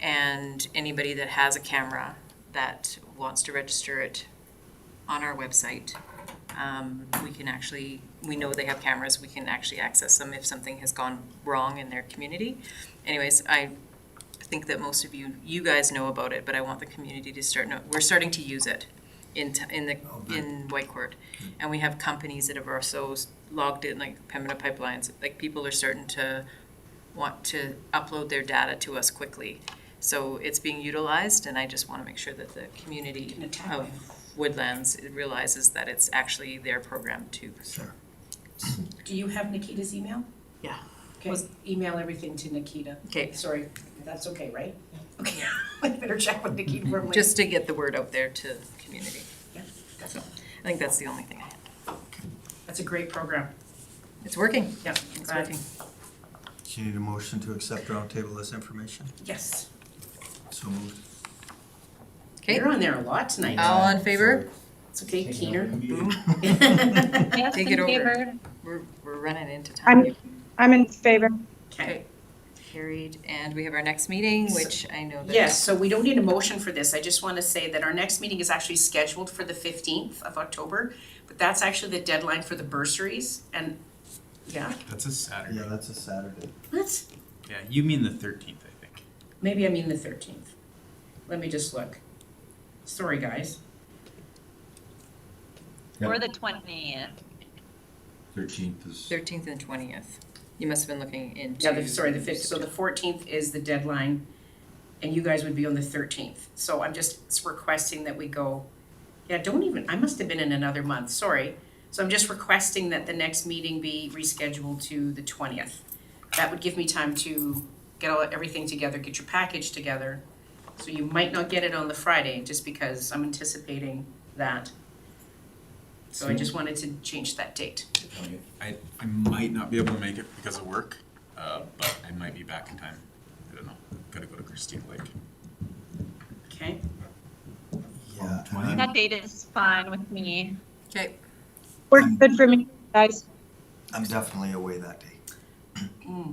And anybody that has a camera that wants to register it on our website, we know they have cameras, we can actually access them if something has gone wrong in their community. Anyways, I think that most of you guys know about it, but I want the community to we're starting to use it in Whitecourt. And we have companies that have also logged in, like Pembina Pipelines, like people are starting to want to upload their data to us quickly. So it's being utilized, and I just want to make sure that the community of Woodlands realizes that it's actually their program too. Sure. Do you have Nikita's email? Yeah. Okay, email everything to Nikita. Okay. Sorry, that's okay, right? Okay, I better check with Nikita. for my- Just to get the word out there to the community. Yeah, So I think that's the only thing I have. that's a great program. It's working. Yeah, It's glad. working. Do you need a motion to accept or untable this information? Yes, So moved. Okay, you're on there a lot tonight. all in favor? It's okay, Keener. Yes, Take in it over. favor. We're running into time. I'm in favor. Okay. Carried, and we have our next meeting, which I know that. Yes, so we don't need a motion for this. I just want to say that our next meeting is actually scheduled for the 15th of October, but that's actually the deadline for the bursaries, and, yeah, That's a Saturday. Yeah, that's a Saturday. what? Yeah, you mean the 13th, I think. Maybe I mean the 13th. Let me just look. Sorry, guys. Or the 20th. 13th is. 13th and 20th. You must have been looking into. Yeah, sorry, the 5th, so the 14th is the deadline, and you guys would be on the 13th. So I'm just requesting that we go, I must have been in another month, sorry. So I'm just requesting that the next meeting be rescheduled to the 20th. That would give me time to get everything together, get your package together. So you might not get it on the Friday, just because I'm anticipating that. So I just wanted to change that date. I might not be able to make it because of work, but I might be back in time. I don't know. Gotta go to Christine Lake. Okay? Yeah. That date is fine with me. Okay, Works good for me, guys. I'm definitely away that day.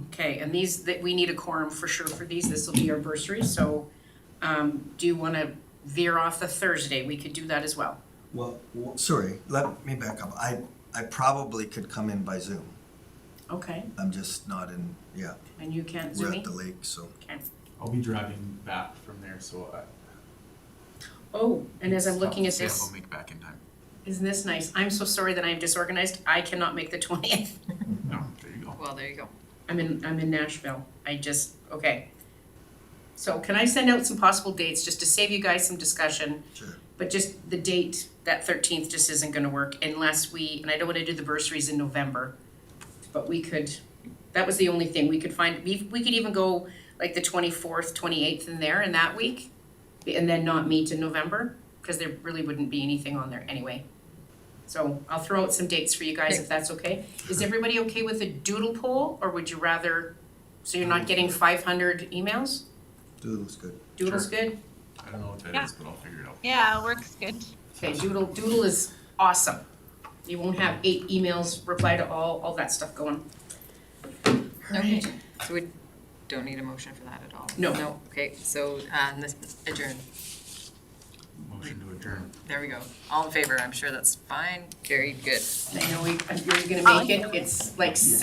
Okay, and these, that we need a quorum for sure for these, this will be our bursary, so, do you wanna veer off the Thursday? We could do that as well. Well, sorry, let me back up. I probably could come in by Zoom. Okay, I'm just not in, yeah, and you can't we're Zoom at me? the lake, so. Okay. I'll be driving back from there, so Oh, and as I'm looking at I'll this, make back in time. isn't this nice? I'm so sorry that I am disorganized. I cannot make the 20th. No, there you go. well, there you go. I'm in Nashville. Okay. So can I send out some possible dates just to save you guys some discussion? Sure. But just the date, that 13th just isn't gonna work unless and I don't wanna do the bursaries in November. But we could, that was the only thing, we could even go like the 24th, 28th in there in that week. And then not meet in November, because there really wouldn't be anything on there anyway. So I'll throw out some dates for you guys if that's okay. Is everybody okay with a doodle poll, or would you rather, so you're not getting 500 emails? Doodle's good. Doodle's good? I don't know what that is, but I'll figure it out. Yeah, works good. Okay, Doodle is awesome. You won't have 8 emails, reply to all that stuff going. Okay, so we don't need a motion for that at all? No. No, okay, so, this adjourn. Motion to adjourn. There we go. All in favor, I'm sure that's fine. Carried, good. I know you're gonna make it, it's like 6